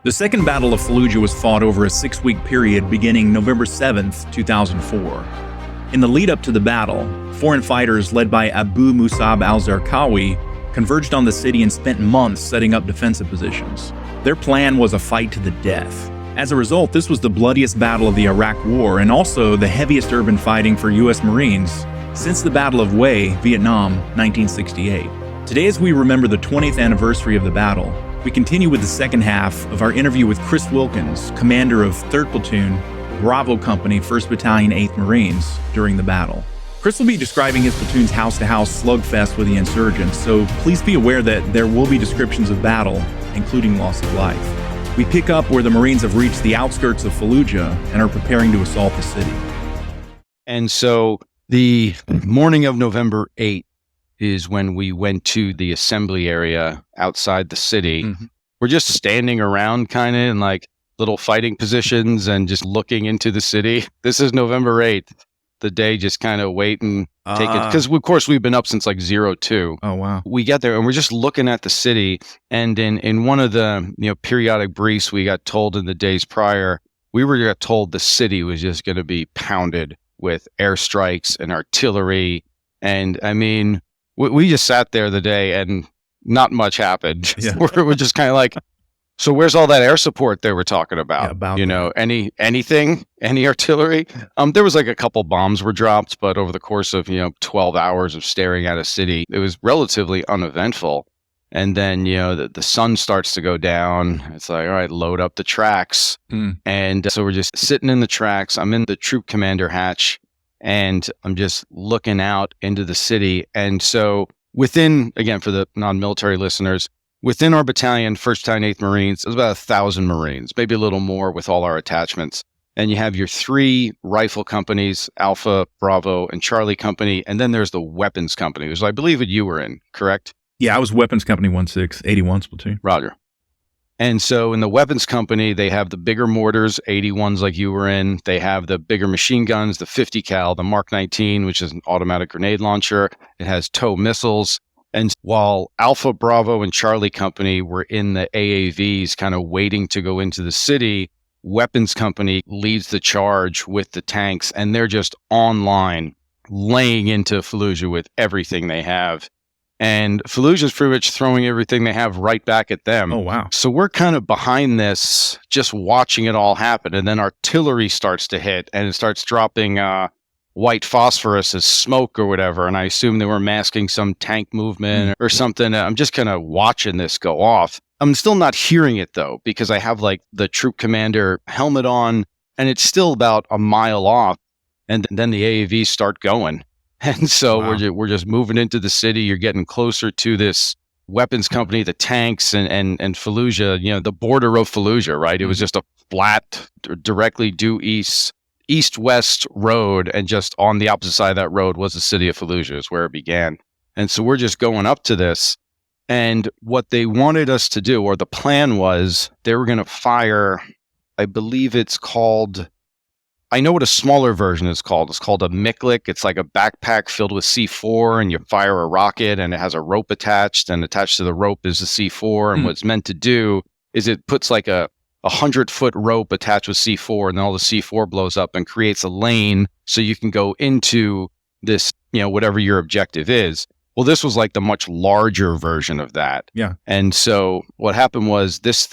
The Second Battle of Fallujah was fought over a 6-week period beginning November 7th, 2004. In the lead-up to the battle, foreign fighters led by Abu Musab al-Zarqawi converged on the city and spent months setting up defensive positions. Their plan was a fight to the death. As a result, this was the bloodiest battle of the Iraq War and also the heaviest urban fighting for U.S. Marines since the Battle of Hue, Vietnam, 1968. Today, as we remember the 20th anniversary of the battle, we continue with the second half of our interview with Chris Wilkens, commander of 3rd Platoon, Bravo Company, 1st Battalion, 8th Marines, during the battle. Chris will be describing his platoon's house-to-house slugfest with the insurgents, so please be aware that there will be descriptions of battle, including loss of life. We pick up where the Marines have reached the outskirts of Fallujah and are preparing to assault the city. And so the morning of November 8th is when we went to the assembly area outside the city. Mm-hmm. We're just standing around kind of in like little fighting positions and just looking into the city. This is November 8th. The day just kind of wait and take it. Because, of course, we've been up since like 02. Oh, wow. We get there and we're just looking at the city. And in one of the periodic briefs we got told in the days prior, we got told the city was just going to be pounded with airstrikes and artillery. And, I mean, we just sat there the day and not much happened. Yeah. We're just kind of like, so where's all that air support they were talking about? Anything? Any artillery? There was like a couple bombs were dropped, but over the course of 12 hours of staring at a city, it was relatively uneventful. And then the sun starts to go down. It's like, all right, load up the tracks. And so we're just sitting in the tracks. I'm in the troop commander hatch, and I'm just looking out into the city. And so within, again, for the non-military listeners, within our battalion, 1st Battalion, 8th Marines, there's about 1,000 Marines, maybe a little more with all our attachments. And you have your 3 rifle companies, Alpha, Bravo, and Charlie Company. And then there's the weapons company, which I believe you were in, correct? Yeah, I was Weapons Company 1681 platoon. Roger. And so in the weapons company, they have the bigger mortars, 81s like you were in. They have the bigger machine guns, the 50 cal, the Mark 19, which is an automatic grenade launcher. It has tow missiles. And while Alpha, Bravo, and Charlie Company were in the AAVs kind of waiting to go into the city, Weapons Company leads the charge with the tanks, and they're just online, laying into Fallujah with everything they have. And Fallujah's pretty much throwing everything they have right back at them. Oh, wow. So we're kind of behind this, just watching it all happen. And then artillery starts to hit, and it starts dropping white phosphorus as smoke or whatever. And I assume they were masking some tank movement or something. I'm just kind of watching this go off. I'm still not hearing it, though, because I have like the troop commander helmet on, and it's still about a mile off. And then the AAVs start going. And so wow. we're just moving into the city. You're getting closer to this weapons company, the tanks, and Fallujah, the border of Fallujah, right? It was just a flat, directly due east-west road, and just on the opposite side of that road was the city of Fallujah, is where it began. And so we're just going up to this. And what they wanted us to do, or the plan was, they were going to fire, I believe it's called... I know what a smaller version is called. It's called a Miklik. It's like a backpack filled with C4, and you fire a rocket, and it has a rope attached, and attached to the rope is the C4. And what it's meant to do is it puts like a 100-foot rope attached with C4, and then all the C4 blows up and creates a lane so you can go into this, whatever your objective is. Well, this was like the much larger version of that. Yeah. And so what happened was this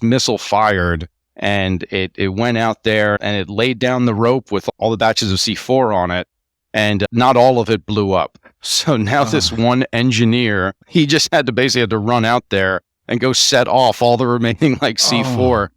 missile fired, and it went out there and it laid down the rope with all the batches of C4 on it, and not all of it blew up. So now this one engineer, he just had to run out there and go set off all the remaining like C4.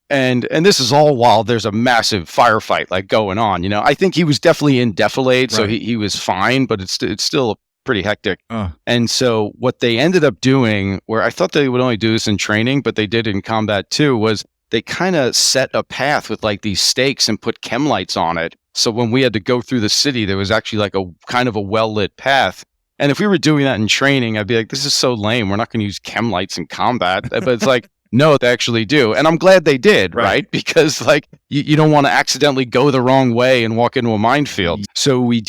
And this is all while there's a massive firefight like going on. I think he was definitely in defilade, so he was fine, but it's still pretty hectic. And so what they ended up doing, where I thought they would only do this in training, but they did in combat too, was they kind of set a path with like these stakes and put chem lights on it. So when we had to go through the city, there was actually like a kind of a well-lit path. And if we were doing that in training, I'd be like, this is so lame. We're not going to use chem lights in combat. But it's like, no, they actually do. And I'm glad they did, right? Because like you don't want to accidentally go the wrong way and walk into a minefield. So we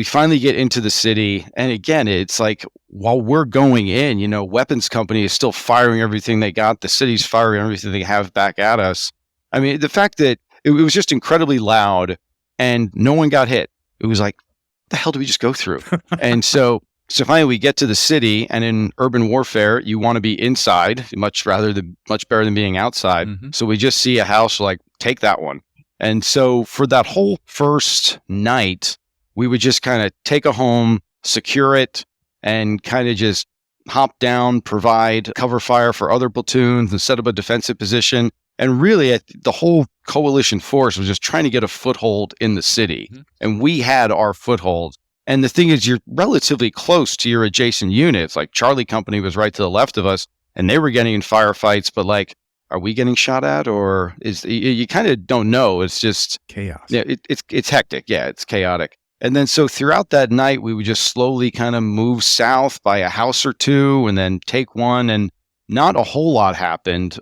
finally get into the city. And again, it's like while we're going in, weapons company is still firing everything they got. The city's firing everything they have back at us. I mean, the fact that it was just incredibly loud and no one got hit. It was like, what the hell do we just go through? And so finally we get to the city, and in urban warfare, you want to be inside much better than being outside. Mm-hmm. So we just see a house, like, take that one. And so for that whole first night, we would just kind of take a home, secure it, and kind of just hop down, provide cover fire for other platoons and set up a defensive position. And really, the whole coalition force was just trying to get a foothold in the city. Mm-hmm. And we had our foothold. And the thing is, you're relatively close to your adjacent units. Like, Charlie Company was right to the left of us, and they were getting in firefights, but like, are we getting shot at, or you kind of don't know. It's just chaos. Yeah, it's hectic. Yeah, it's chaotic. And then so throughout that night, we would just slowly kind of move south by a house or two and then take one, and not a whole lot happened.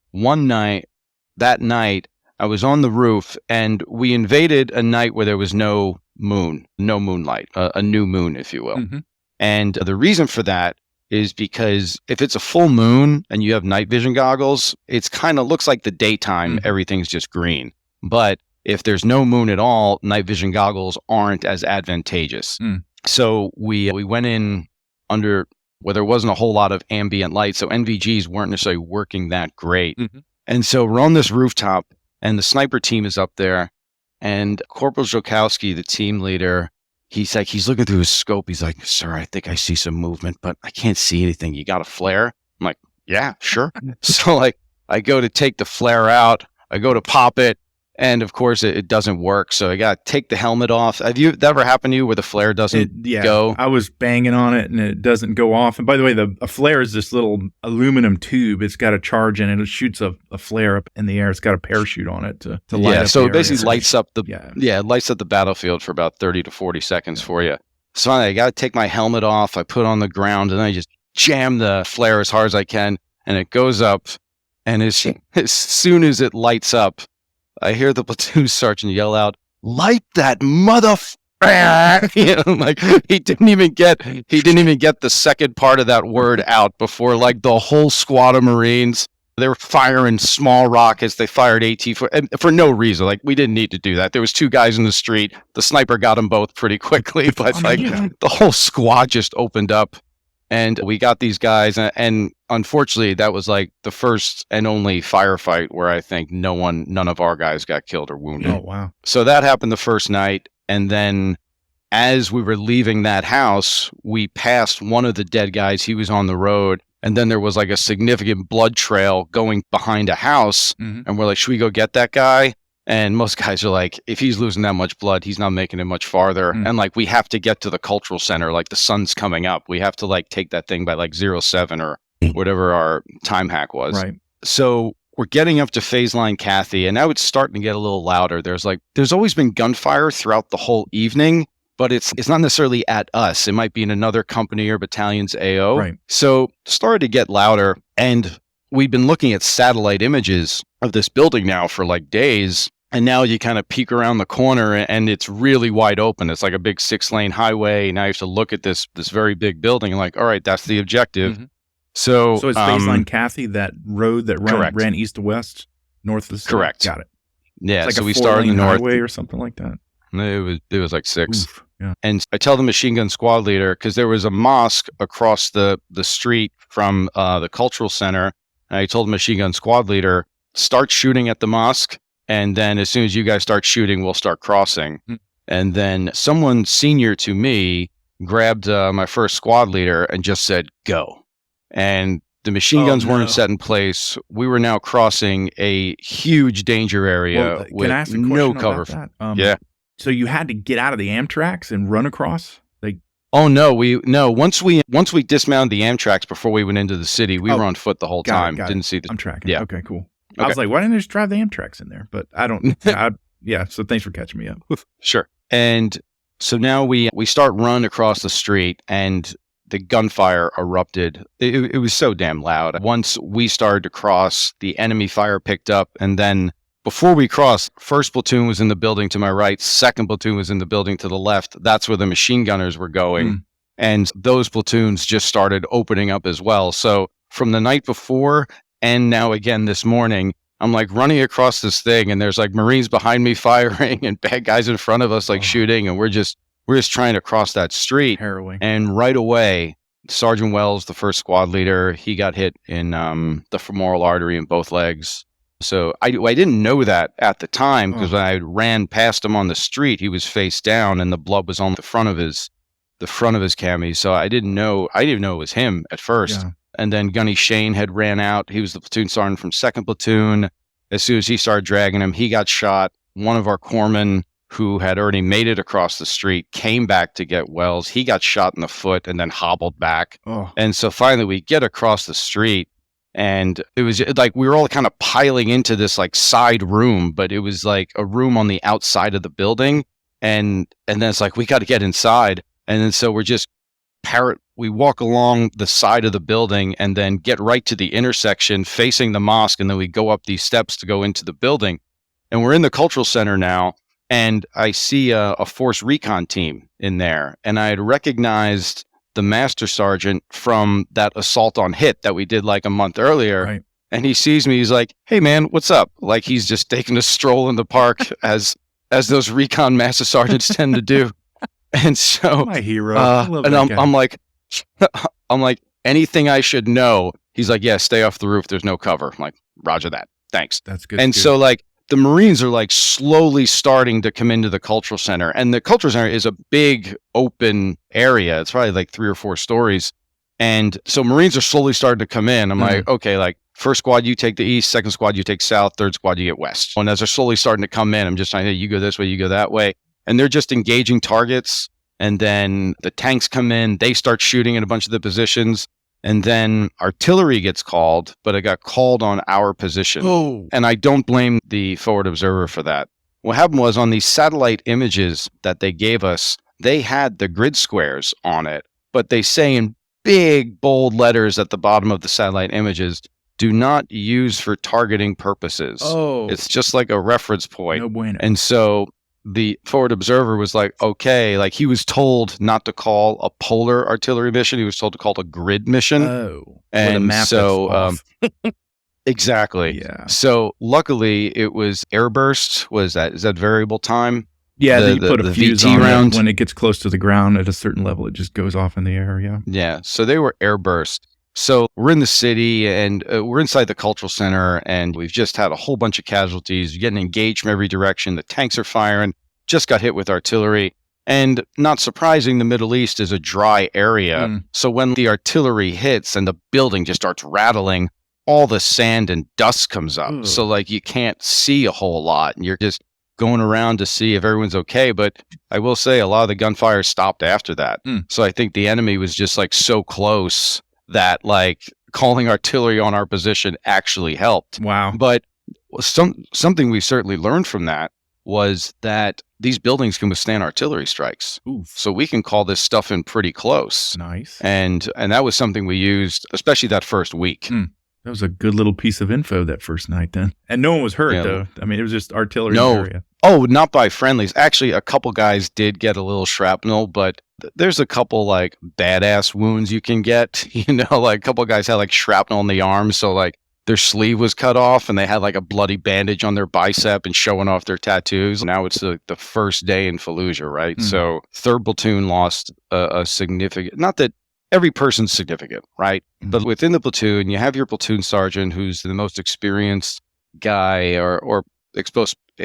That night, I was on the roof, and we invaded a night where there was no moonlight, a new moon, if you will. Mm-hmm. And the reason for that is because if it's a full moon and you have night vision goggles, it's kind of looks like the daytime, mm-hmm. everything's just green. But if there's no moon at all, night vision goggles aren't as advantageous. Mm. So we went in under where there wasn't a whole lot of ambient light, so NVGs weren't necessarily working that great. Mm-hmm. And so we're on this rooftop, and the sniper team is up there, and Corporal Zhokowski, the team leader, he's looking through his scope. He's like, "Sir, I think I see some movement, but I can't see anything. You got a flare?" I'm like, "Yeah, sure." So like, I go to take the flare out, I go to pop it, and of course it doesn't work. So I got to take the helmet off. Have you, that ever happened to you where the flare doesn't go? I was banging on it and it doesn't go off. And by the way, a flare is this little aluminum tube. It's got a charge in it. It shoots a flare up in the air. It's got a parachute on it to light up. So the it basically area. lights up it lights up the battlefield for about 30 to 40 seconds for you. So I got to take my helmet off. I put it on the ground, and I just jam the flare as hard as I can, and it goes up. And as soon as it lights up, I hear the platoon sergeant yell out, "Light that like he didn't even get the second part of that word out before like the whole squad of Marines, they were firing small rockets. They fired AT for no reason. Like, we didn't need to do that. There was two guys in the street. The sniper got them both pretty quickly, but the whole squad just opened up. And we got these guys, and unfortunately, that was like the first and only firefight where I think none of our guys got killed or wounded. Oh, wow. So that happened the first night, and then as we were leaving that house, we passed one of the dead guys. He was on the road, and then there was like a significant blood trail going behind a house, mm-hmm. and we're like, should we go get that guy? And most guys are like, if he's losing that much blood, he's not making it much farther. And like, we have to get to the cultural center. Like, the sun's coming up. We have to like take that thing by like 07 or whatever our time hack was. Right. So we're getting up to phase line Cathy, and now it's starting to get a little louder. There's always been gunfire throughout the whole evening, but it's not necessarily at us. It might be in another company or battalion's AO. Right. So it started to get louder, and we've been looking at satellite images of this building now for like days. And now you kind of peek around the corner and it's really wide open. It's like a big 6-lane highway. Now you have to look at this very big building and like, all right, that's the objective. Mm-hmm. So it's phase line Cathy, that road that ran east to west, north of the city? Correct. Got it. Yeah, it's like so a we started in the north. highway or something like that. It was like 6. Oof, yeah. And I tell the machine gun squad leader, because there was a mosque across the street from the cultural center. And I told the machine gun squad leader, start shooting at the mosque. And then as soon as you guys start shooting, we'll start crossing. Mm. And then someone senior to me grabbed my first squad leader and just said, go. And the machine guns weren't set in place. We were now crossing a huge danger area with no cover. Yeah. So you had to get out of the Amtraks and run across? Once we dismounted the Amtraks before we went into the city, we were on foot the whole time. Didn't see the... I'm tracking. Yeah. Okay, cool. Okay. I was like, why didn't they just drive the Amtraks in there? But I don't. So thanks for catching me up. Sure. And so now we start run across the street, and the gunfire erupted. It was so damn loud. Once we started to cross, the enemy fire picked up, and then before we crossed, first platoon was in the building to my right, second platoon was in the building to the left. That's where the machine gunners were going. And those platoons just started opening up as well. So from the night before and now again this morning, I'm like running across this thing and there's like Marines behind me firing and bad guys in front of us like shooting. And we're just trying to cross that street. Harrowing. And right away, Sergeant Wells, the first squad leader, he got hit in the femoral artery in both legs. So I didn't know that at the time because when I ran past him on the street, he was face down and the blood was on the front of his cami. So I didn't know it was him at first. Yeah. And then Gunny Shane had ran out. He was the platoon sergeant from 2nd Platoon. As soon as he started dragging him, he got shot. One of our corpsmen who had already made it across the street came back to get Wells. He got shot in the foot and then hobbled back. And so finally we get across the street and it was like we were all kind of piling into this like side room, but it was like a room on the outside of the building. And then it's like, we got to get inside. And then so we're just we walk along the side of the building and then get right to the intersection facing the mosque. And then we go up these steps to go into the building. And we're in the cultural center now. And I see a force recon team in there. And I had recognized the master sergeant from that assault on Hit that we did like a month earlier. Right. And he sees me. He's like, "Hey, man, what's up?" Like he's just taking a stroll in the park as those recon master sergeants tend to do. And so my hero. And I'm like, anything I should know? He's like, "Yeah, stay off the roof. There's no cover." I'm like, "Roger that. Thanks." That's good. And so like the Marines are like slowly starting to come into the cultural center, and the cultural center is a big open area. It's probably like 3 or 4 stories. And so Marines are slowly starting to come in. I'm like, okay, like first squad, you take the east, second squad, you take south, third squad, you get west. And as they're slowly starting to come in, I'm just saying, hey, you go this way, you go that way. And they're just engaging targets. And then the tanks come in, they start shooting at a bunch of the positions. And then artillery gets called, but it got called on our position. Oh. And I don't blame the forward observer for that. What happened was on these satellite images that they gave us, they had the grid squares on it, but they say in big, bold letters at the bottom of the satellite images, do not use for targeting purposes. Oh. It's just like a reference point. No bueno. And so the forward observer was like, okay, like he was told not to call a polar artillery mission. He was told to call it a grid mission. Oh. And so, exactly. Yeah. So luckily it was airburst. Is that variable time? Yeah, you put a fuse VT on round. it. When it gets close to the ground at a certain level, it just goes off in the air, yeah. Yeah, so they were airburst. So we're in the city, and we're inside the cultural center, and we've just had a whole bunch of casualties. You're getting engaged from every direction. The tanks are firing, just got hit with artillery. And not surprising, the Middle East is a dry area. So when the artillery hits and the building just starts rattling, all the sand and dust comes up. So like you can't see a whole lot, and you're just going around to see if everyone's okay. But I will say a lot of the gunfire stopped after that. So I think the enemy was just like so close that like calling artillery on our position actually helped. Wow. But something we certainly learned from that was that these buildings can withstand artillery strikes. Oof. So we can call this stuff in pretty close. Nice. And that was something we used, especially that first week. That was a good little piece of info that first night then. And no one was hurt, though. I mean, it was just artillery area. Oh, not by friendlies. Actually, a couple guys did get a little shrapnel, but there's a couple like badass wounds you can get. You know, like a couple guys had like shrapnel in the arm, so like their sleeve was cut off and they had like a bloody bandage on their bicep and showing off their tattoos. Now it's the first day in Fallujah, right? So 3rd Platoon lost a significant, not that every person's significant, right? But within the platoon, you have your platoon sergeant, who's the most experienced guy or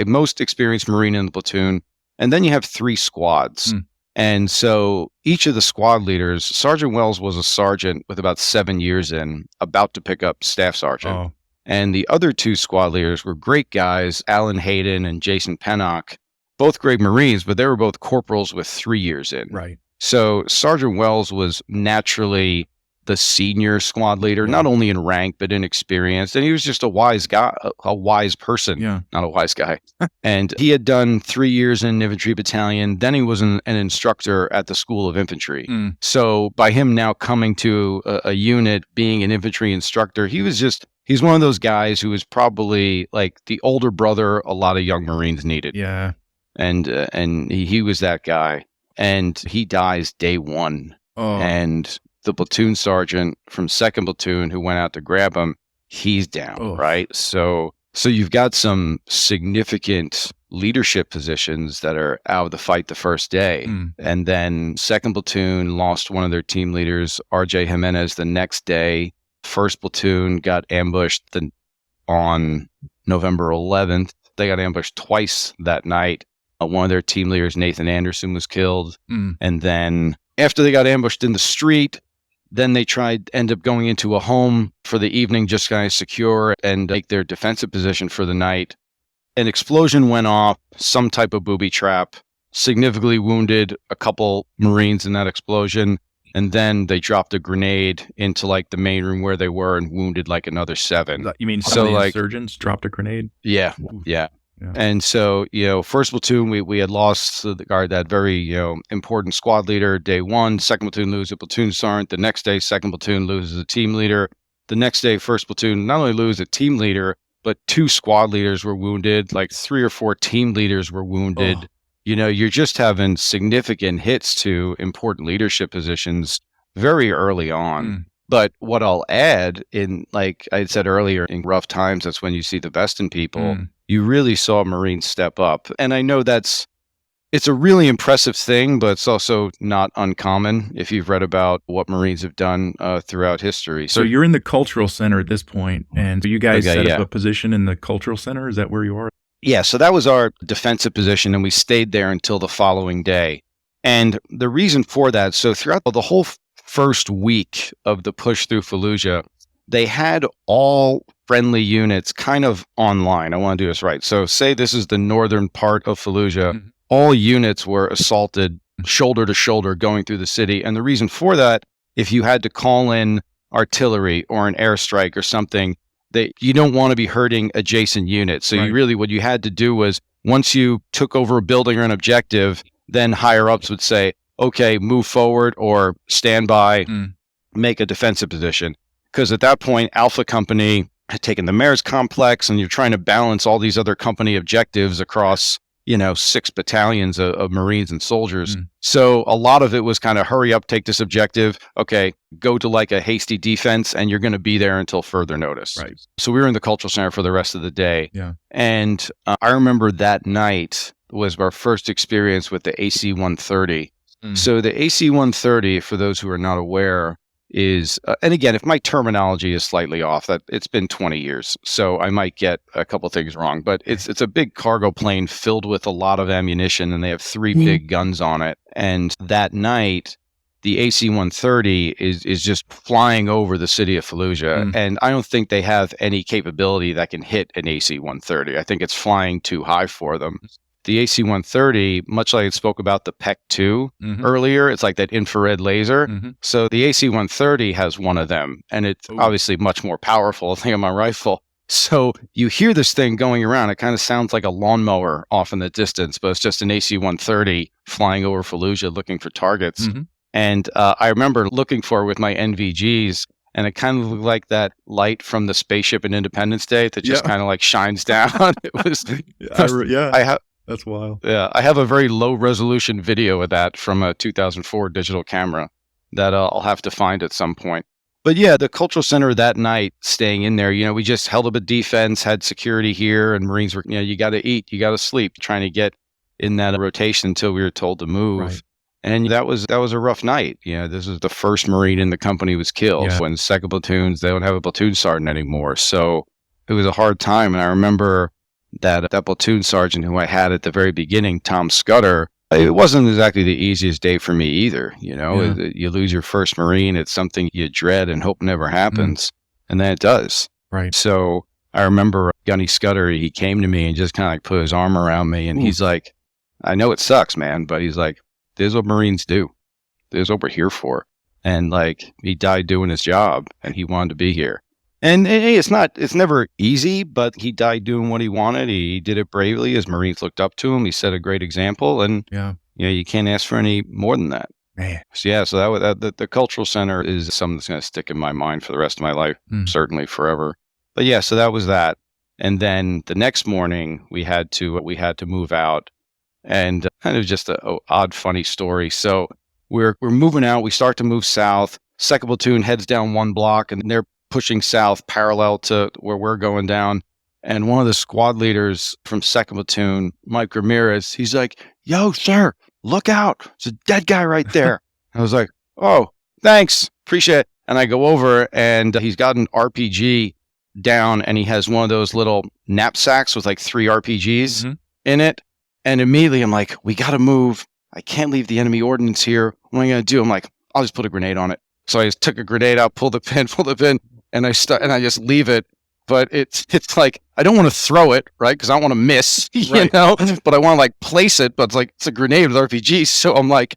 most experienced Marine in the platoon. And then you have 3 squads. And so each of the squad leaders, Sergeant Wells was a sergeant with about 7 years in, about to pick up staff sergeant. And the other 2 squad leaders were great guys, Alan Hayden and Jason Pennock, both great Marines, but they were both corporals with 3 years in. Right. So Sergeant Wells was naturally the senior squad leader, not only in rank, but in experience. And he was just a wise guy, a wise person, not a wise guy. And he had done 3 years in an infantry battalion. Then he was an instructor at the School of Infantry. So by him now coming to a unit, being an infantry instructor, he's one of those guys who was probably like the older brother a lot of young Marines needed. Yeah. And he was that guy. And he dies day 1 and the platoon sergeant from 2nd Platoon who went out to grab him, he's down, right? So you've got some significant leadership positions that are out of the fight the first day. And then 2nd Platoon lost one of their team leaders, RJ Jimenez, the next day. 1st Platoon got ambushed on November 11th. They got ambushed twice that night. One of their team leaders, Nathan Anderson, was killed. And then after they got ambushed in the street, then they end up going into a home for the evening, just kind of secure and make their defensive position for the night. An explosion went off, some type of booby trap, significantly wounded a couple Marines in that explosion. And then they dropped a grenade into like the main room where they were and wounded like another 7. You mean some of the insurgents dropped a grenade? Yeah. And so, 1st Platoon, we had lost that very, important squad leader day 1. 2nd Platoon loses a platoon sergeant. The next day, 2nd Platoon loses a team leader. The next day, 1st Platoon not only loses a team leader, but 2 squad leaders were wounded. Like 3 or 4 team leaders were wounded. You're just having significant hits to important leadership positions very early on. But what I'll add in, like I said earlier, in rough times, that's when you see the best in people. You really saw Marines step up. And I know it's a really impressive thing, but it's also not uncommon if you've read about what Marines have done throughout history. So you're in the cultural center at this point, and you guys set up a position in the cultural center? Is that where you are? Yeah, so that was our defensive position, and we stayed there until the following day. And the reason for that, so throughout the whole first week of the push through Fallujah, they had all friendly units kind of online. I want to do this right. So say this is the northern part of Fallujah. All units were assaulted shoulder to shoulder going through the city. And the reason for that, if you had to call in artillery or an airstrike or something, you don't want to be hurting adjacent units. So what you had to do was, once you took over a building or an objective, then higher ups would say, okay, move forward or stand by, make a defensive position. Because at that point, Alpha Company had taken the mayor's complex, and you're trying to balance all these other company objectives across, 6 battalions of Marines and soldiers. So a lot of it was kind of hurry up, take this objective. Okay, go to like a hasty defense, and you're going to be there until further notice. Right. So we were in the cultural center for the rest of the day. Yeah. And I remember that night was our first experience with the AC-130. So the AC-130, for those who are not aware, is, and again, if my terminology is slightly off, that it's been 20 years, so I might get a couple things wrong, but it's a big cargo plane filled with a lot of ammunition, and they have 3 big guns on it. And that night, the AC-130 is just flying over the city of Fallujah, and I don't think they have any capability that can hit an AC-130. I think it's flying too high for them. The AC-130, much like I spoke about the PEC-2 earlier, it's like that infrared laser. So the AC-130 has one of them, and it's obviously much more powerful than my rifle. So you hear this thing going around. It kind of sounds like a lawnmower off in the distance, but it's just an AC-130 flying over Fallujah looking for targets. And I remember looking for it with my NVGs, and it kind of looked like that light from the spaceship in Independence Day that just kind of like shines down. It was, that's wild. Yeah, I have a very low resolution video of that from a 2004 digital camera that I'll have to find at some point. But yeah, the cultural center that night, staying in there, we just held up a defense, had security here, and Marines were, you got to eat, you got to sleep, trying to get in that rotation until we were told to move. Right. And that was a rough night. This was the first Marine in the company was killed. When 2nd Platoons, they don't have a platoon sergeant anymore. So it was a hard time. And I remember that platoon sergeant who I had at the very beginning, Tom Scudder, it wasn't exactly the easiest day for me either. You lose your first Marine. It's something you dread and hope never happens. And then it does. Right. So I remember Gunny Scudder, he came to me and just kind of like put his arm around me. And he's like, I know it sucks, man, but he's like, this is what Marines do. This is what we're here for. And like, he died doing his job, and he wanted to be here. And it's never easy, but he died doing what he wanted. He did it bravely. His Marines looked up to him. He set a great example, and you can't ask for any more than that. Man. So the cultural center is something that's going to stick in my mind for the rest of my life, certainly forever. But yeah, so that was that. And then the next morning, we had to move out, and kind of just a odd, funny story. So we're moving out. We start to move south. Second platoon heads down one block, and they're pushing south parallel to where we're going down. And one of the squad leaders from second platoon, Mike Ramirez, he's like, "Yo, sir, look out. There's a dead guy right there." I was like, "Oh, thanks. Appreciate it." And I go over, and he's got an RPG down, and he has one of those little knapsacks with like 3 RPGs in it. And immediately I'm like, "We got to move. I can't leave the enemy ordnance here. What am I going to do?" I'm like, "I'll just put a grenade on it." So I just took a grenade out, pulled the pin, and I just leave it. But it's like, I don't want to throw it, right? Because I don't want to miss, you know? But I want to like place it, but it's like, it's a grenade with RPG. So I'm like,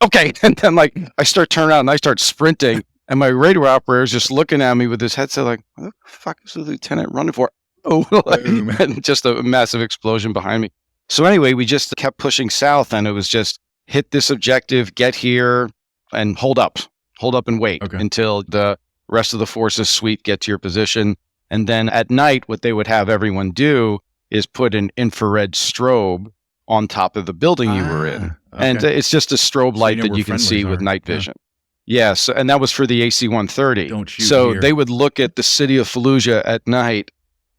okay. And then like, I start turning around and I start sprinting. And my radio operator is just looking at me with his headset like, "What the fuck is the lieutenant running for?" Oh, and just a massive explosion behind me. So anyway, we just kept pushing south, and it was just hit this objective, get here, and hold up and wait until the rest of the forces sweep, get to your position. And then at night, what they would have everyone do is put an infrared strobe on top of the building you were in. And it's just a strobe light that you can see with night vision. Yes, and that was for the AC-130. So they would look at the city of Fallujah at night,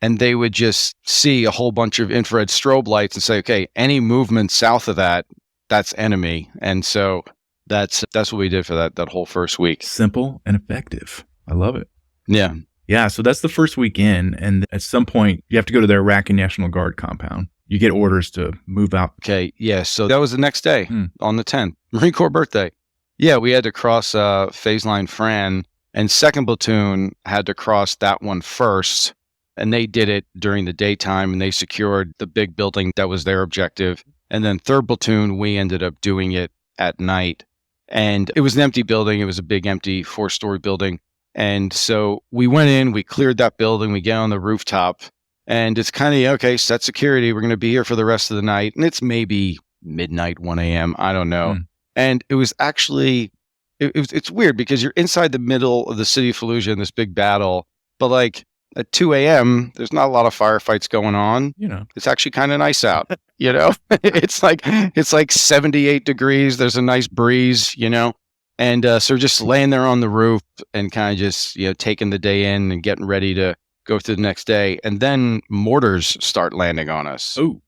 and they would just see a whole bunch of infrared strobe lights and say, okay, any movement south of that, that's enemy. And so that's what we did for that whole first week. Simple and effective. I love it. Yeah. Yeah, so that's the first week in, and at some point, you have to go to the Iraqi National Guard compound. You get orders to move out. Okay, yeah, so that was the next day, on the 10th, Marine Corps birthday. Yeah, we had to cross phase line Fran, and second platoon had to cross that one first, and they did it during the daytime, and they secured the big building that was their objective. And then third platoon, we ended up doing it at night, and it was an empty building. It was a big, empty 4-story building. And so we went in, we cleared that building, we get on the rooftop, and it's kind of, okay, set security. We're going to be here for the rest of the night. And it's maybe midnight, 1 a.m. I don't know. And it was actually, it's weird because you're inside the middle of the city of Fallujah in this big battle, but like at 2 a.m., there's not a lot of firefights going on. You know, it's actually kind of nice out, you know, it's like 78 degrees. There's a nice breeze, you know. And so we're just laying there on the roof and kind of just, you know, taking the day in and getting ready to go through the next day. And then mortars start landing on us. Ooh.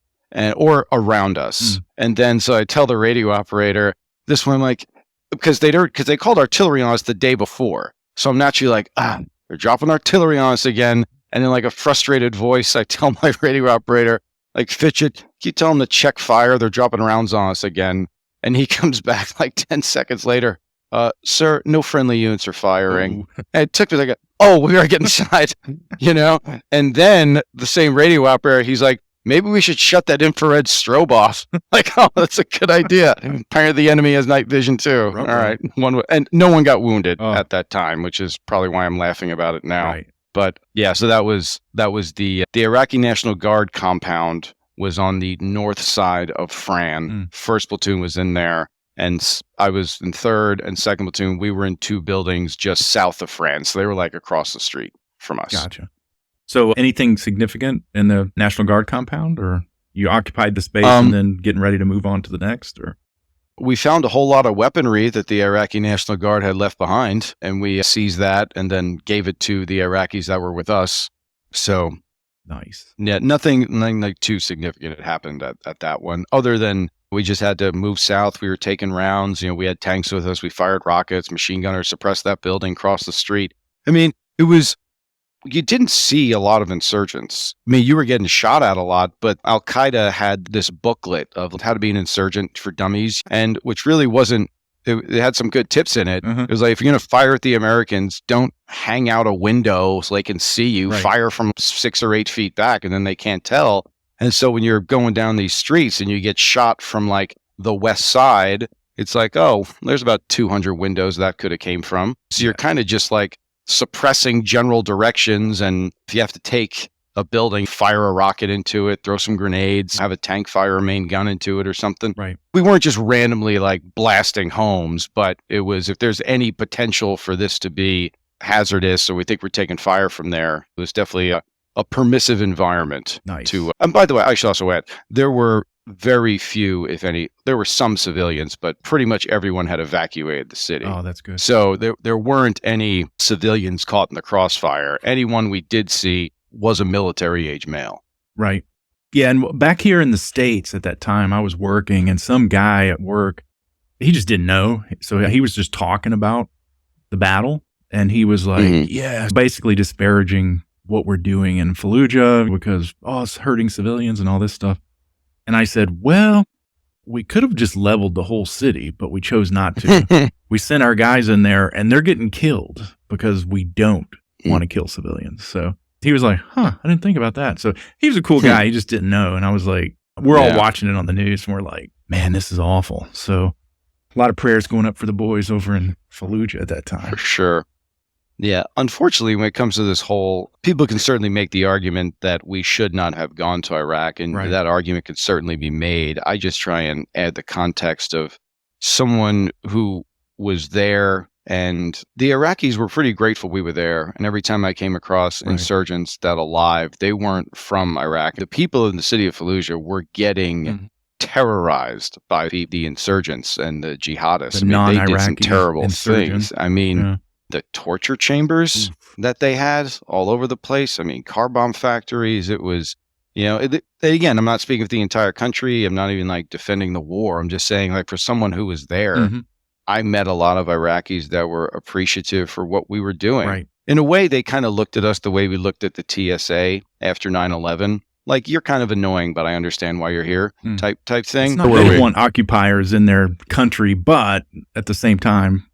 Or around us. And then so I tell the radio operator, this one, I'm like, because they called artillery on us the day before. So I'm naturally like, they're dropping artillery on us again. And then like a frustrated voice, I tell my radio operator, like, "Fitchett, can you tell them to check fire? They're dropping rounds on us again." And he comes back like 10 seconds later. "Sir, no friendly units are firing." And it took me like, we are getting shot, you know? And then the same radio operator, he's like, "Maybe we should shut that infrared strobe off." Like, oh, that's a good idea. Apparently the enemy has night vision too. All right. And no one got wounded at that time, which is probably why I'm laughing about it now. Right. But yeah, so that was the Iraqi National Guard compound was on the north side of Fran. First platoon was in there. And I was in third and second platoon. We were in 2 buildings just south of France. So they were like across the street from us. Gotcha. So anything significant in the National Guard compound, or you occupied the space and then getting ready to move on to the next? Or we found a whole lot of weaponry that the Iraqi National Guard had left behind, and we seized that and then gave it to the Iraqis that were with us. So nice. Yeah, nothing like too significant had happened at that one, other than we just had to move south. We were taking rounds. You know, we had tanks with us. We fired rockets, machine gunners, suppressed that building, crossed the street. I mean, you didn't see a lot of insurgents. I mean, you were getting shot at a lot, but Al-Qaeda had this booklet of how to be an insurgent for dummies, and which really wasn't, it had some good tips in it. It was like, if you're going to fire at the Americans, don't hang out a window so they can see you. Right. Fire from 6 or 8 feet back, and then they can't tell. And so when you're going down these streets and you get shot from like the west side, it's like, oh, there's about 200 windows that could have came from. So you're kind of just like suppressing general directions. And if you have to take a building, fire a rocket into it, throw some grenades, have a tank fire a main gun into it or something. Right. We weren't just randomly like blasting homes, but it was, if there's any potential for this to be hazardous, or we think we're taking fire from there, it was definitely a permissive environment. Nice. And by the way, I should also add, there were very few, if any. There were some civilians, but pretty much everyone had evacuated the city. Oh, that's good. So there weren't any civilians caught in the crossfire. Anyone we did see was a military-age male. Right. Yeah, and back here in the States at that time, I was working, and some guy at work, he just didn't know. So he was just talking about the battle, and he was like, yeah, basically disparaging what we're doing in Fallujah because, it's hurting civilians and all this stuff. And I said, well, we could have just leveled the whole city, but we chose not to. We sent our guys in there, and they're getting killed because we don't want to kill civilians. So he was like, I didn't think about that. So he was a cool guy. He just didn't know. And I was like, we're all watching it on the news, and we're like, man, this is awful. So a lot of prayers going up for the boys over in Fallujah at that time. For sure. Yeah, unfortunately, when it comes to this whole, people can certainly make the argument that we should not have gone to Iraq, and that argument could certainly be made. I just try and add the context of someone who was there, and the Iraqis were pretty grateful we were there. And every time I came across insurgents that alive, they weren't from Iraq. The people in the city of Fallujah were getting terrorized by the insurgents and the jihadists. They did some terrible things. I mean, the torture chambers that they had all over the place. I mean, car bomb factories. It was, again, I'm not speaking of the entire country. I'm not even like defending the war. I'm just saying, like, for someone who was there, I met a lot of Iraqis that were appreciative for what we were doing. Right. In a way, they kind of looked at us the way we looked at the TSA after 9/11. Like, you're kind of annoying, but I understand why you're here type thing. It's not they don't want occupiers in their country, but at the same time,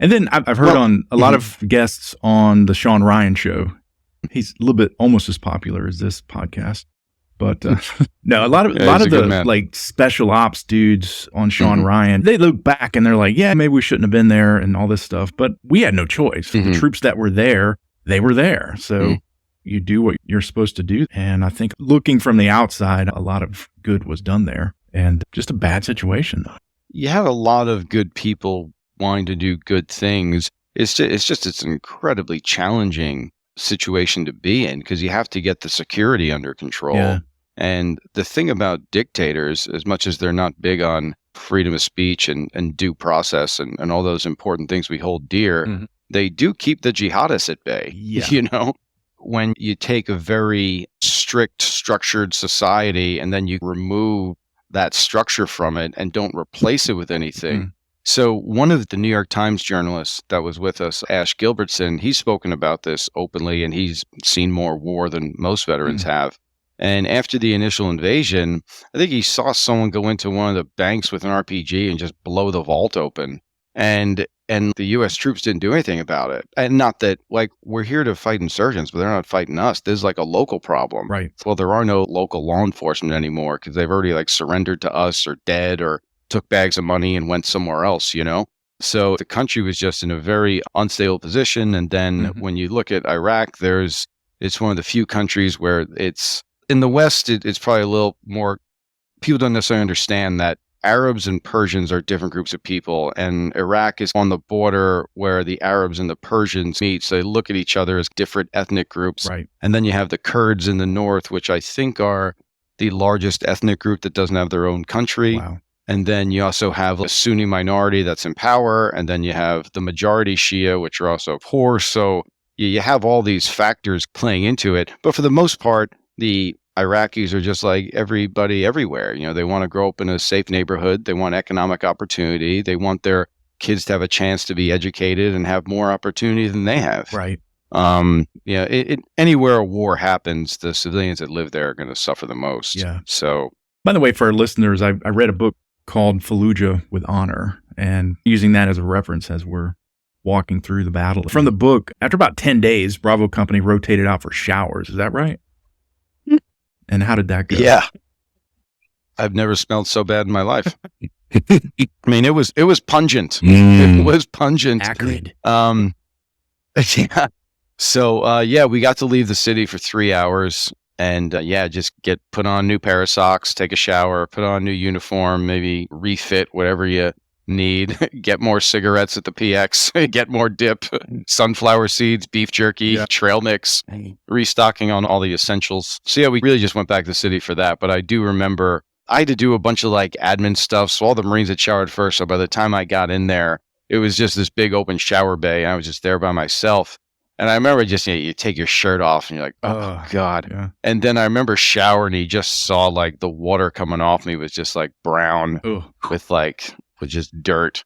And then I've heard on a lot of guests on the Sean Ryan show. He's a little bit almost as popular as this podcast, but no, a lot of the like special ops dudes on Sean Ryan, they look back and they're like, yeah, maybe we shouldn't have been there and all this stuff, but we had no choice. The troops that were there, they were there. So you do what you're supposed to do. And I think looking from the outside, a lot of good was done there, and just a bad situation. You have a lot of good people wanting to do good things. It's an incredibly challenging situation to be in because you have to get the security under control. Yeah. And the thing about dictators, as much as they're not big on freedom of speech and due process and all those important things we hold dear, they do keep the jihadists at bay. Yeah. When you take a very strict, structured society and then you remove that structure from it and don't replace it with anything. So one of the New York Times journalists that was with us, Ash Gilbertson, he's spoken about this openly, and he's seen more war than most veterans have. And after the initial invasion, I think he saw someone go into one of the banks with an RPG and just blow the vault open. And the U.S. troops didn't do anything about it. And not that, like, we're here to fight insurgents, but they're not fighting us. This is like a local problem. Right. Well, there are no local law enforcement anymore because they've already, like, surrendered to us or dead or took bags of money and went somewhere else, So the country was just in a very unstable position. And then when you look at Iraq, it's one of the few countries where it's, in the West, it's probably a little more, people don't necessarily understand that Arabs and Persians are different groups of people. And Iraq is on the border where the Arabs and the Persians meet. So they look at each other as different ethnic groups. Right. And then you have the Kurds in the north, which I think are the largest ethnic group that doesn't have their own country. Wow. And then you also have a Sunni minority that's in power. And then you have the majority Shia, which are also poor. So you have all these factors playing into it. But for the most part, the Iraqis are just like everybody everywhere. They want to grow up in a safe neighborhood. They want economic opportunity. They want their kids to have a chance to be educated and have more opportunity than they have. Right. Anywhere a war happens, the civilians that live there are going to suffer the most. Yeah. So, by the way, for our listeners, I read a book called Fallujah with Honor, and using that as a reference as we're walking through the battle. From the book, after about 10 days, Bravo Company rotated out for showers. Is that right? And how did that go? Yeah. I've never smelled so bad in my life. I mean, it was pungent. It was pungent. Acrid. Yeah. So, we got to leave the city for 3 hours. And just put on a new pair of socks, take a shower, put on a new uniform, maybe refit whatever you need, get more cigarettes at the PX, get more dip, sunflower seeds, beef jerky, trail mix, restocking on all the essentials. So we really just went back to the city for that. But I do remember I had to do a bunch of like admin stuff. So all the Marines had showered first. So by the time I got in there, it was just this big open shower bay. And I was just there by myself. And I remember just, you take your shirt off and you're like, oh God. Yeah. And then I remember showering and you just saw like the water coming off me was just like brown with just dirt.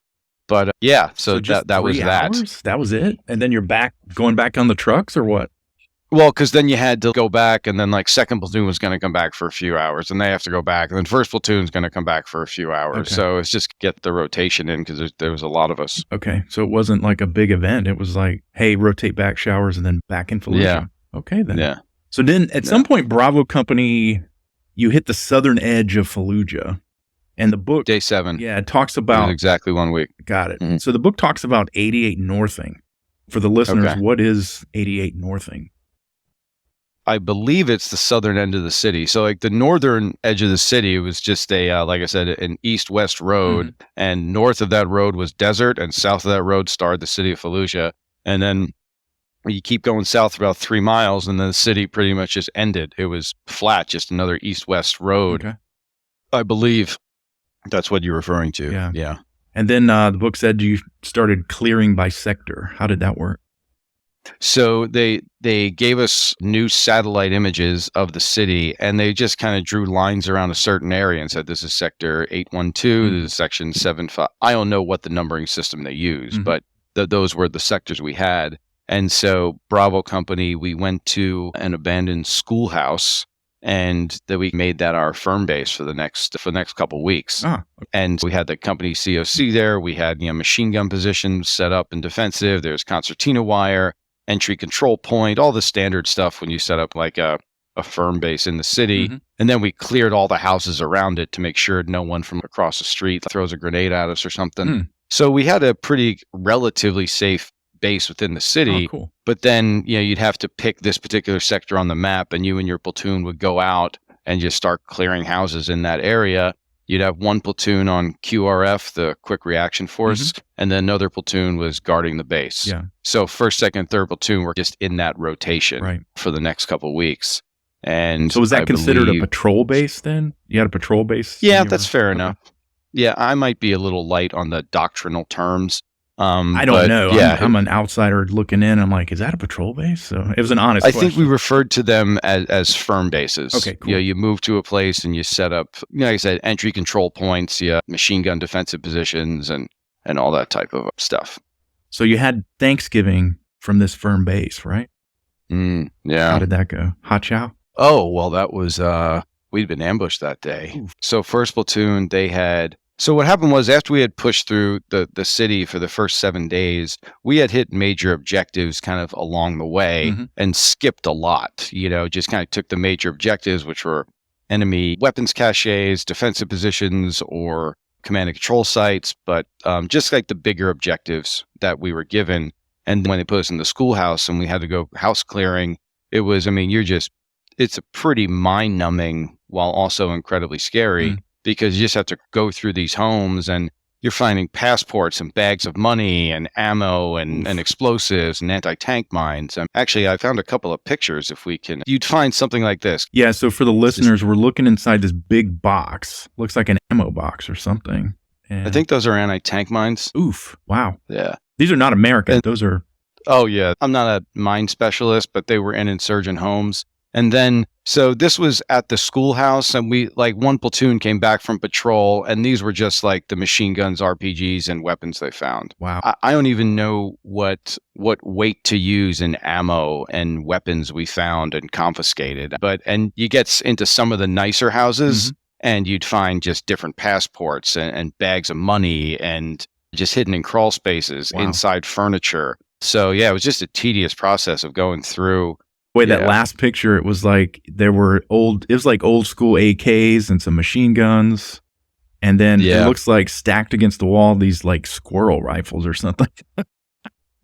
But so that was that. That was it? And then you're going back on the trucks or what? Well, because then you had to go back, and then like second platoon was going to come back for a few hours, and they have to go back, and then first platoon's going to come back for a few hours. Okay. So it's just get the rotation in because there was a lot of us. Okay, so it wasn't like a big event. It was like, hey, rotate back showers and then back in Fallujah. Yeah. Okay, then. Yeah. So then at some point, Bravo Company, you hit the southern edge of Fallujah, and the book Day 7. Yeah, it talks about exactly 1 week. Got it. Mm-hmm. So the book talks about 88 Northing. For the listeners, Okay. What is 88 Northing? I believe it's the southern end of the city. So like the northern edge of the city was just like I said, an east-west road. And north of that road was desert, and south of that road started the city of Fallujah. And then you keep going south about 3 miles, and then the city pretty much just ended. It was flat, just another east-west road. Okay. I believe that's what you're referring to. Yeah. And then the book said you started clearing by sector. How did that work? So they gave us new satellite images of the city, and they just kind of drew lines around a certain area and said, this is sector 812, this is section 75. I don't know what the numbering system they use, but those were the sectors we had. And so Bravo Company, we went to an abandoned schoolhouse, and that we made that our firm base for the next couple weeks. And we had the company COC there. We had machine gun positions set up and defensive. There's concertina wire, entry control point, all the standard stuff when you set up like a firm base in the city. And then we cleared all the houses around it to make sure no one from across the street throws a grenade at us or something. So we had a pretty relatively safe base within the city. Cool. But then you'd have to pick this particular sector on the map, and you and your platoon would go out and just start clearing houses in that area. You'd have one platoon on QRF, the quick reaction force, and then another platoon was guarding the base. Yeah. So first, second, third platoon were just in that rotation for the next couple of weeks. And so was that considered a patrol base then? You had a patrol base? Yeah, that's fair enough. Yeah, I might be a little light on the doctrinal terms. I don't know. Yeah, I'm an outsider looking in. I'm like, is that a patrol base? So it was an honest question. I think we referred to them as firm bases. Okay, cool. You move to a place and you set up, like I said, entry control points, machine gun defensive positions, and all that type of stuff. So you had Thanksgiving from this firm base, right? Yeah. How did that go? Hot chow? Oh, well, that was, we'd been ambushed that day. Ooh. So first platoon, so what happened was after we had pushed through the city for the first 7 days, we had hit major objectives kind of along the way and skipped a lot, just kind of took the major objectives, which were enemy weapons caches, defensive positions, or command and control sites, but just like the bigger objectives that we were given. And when they put us in the schoolhouse and we had to go house clearing, it was, it's a pretty mind-numbing while also incredibly scary. Because you just have to go through these homes and you're finding passports and bags of money and ammo and explosives and anti-tank mines. Actually, I found a couple of pictures if we can. You'd find something like this. Yeah, so for the listeners, we're looking inside this big box. Looks like an ammo box or something. And I think those are anti-tank mines. Oof. Wow. Yeah. These are not American. Those are... Oh, yeah. I'm not a mine specialist, but they were in insurgent homes. And then, so this was at the schoolhouse, and one platoon came back from patrol, and these were just like the machine guns, RPGs, and weapons they found. Wow. I don't even know what weight to use in ammo and weapons we found and confiscated. And you get into some of the nicer houses, and you'd find just different passports and bags of money and just hidden in crawl spaces, inside furniture. So yeah, it was just a tedious process of going through. That last picture, it was like old school AKs and some machine guns. And then it looks like stacked against the wall, these like squirrel rifles or something.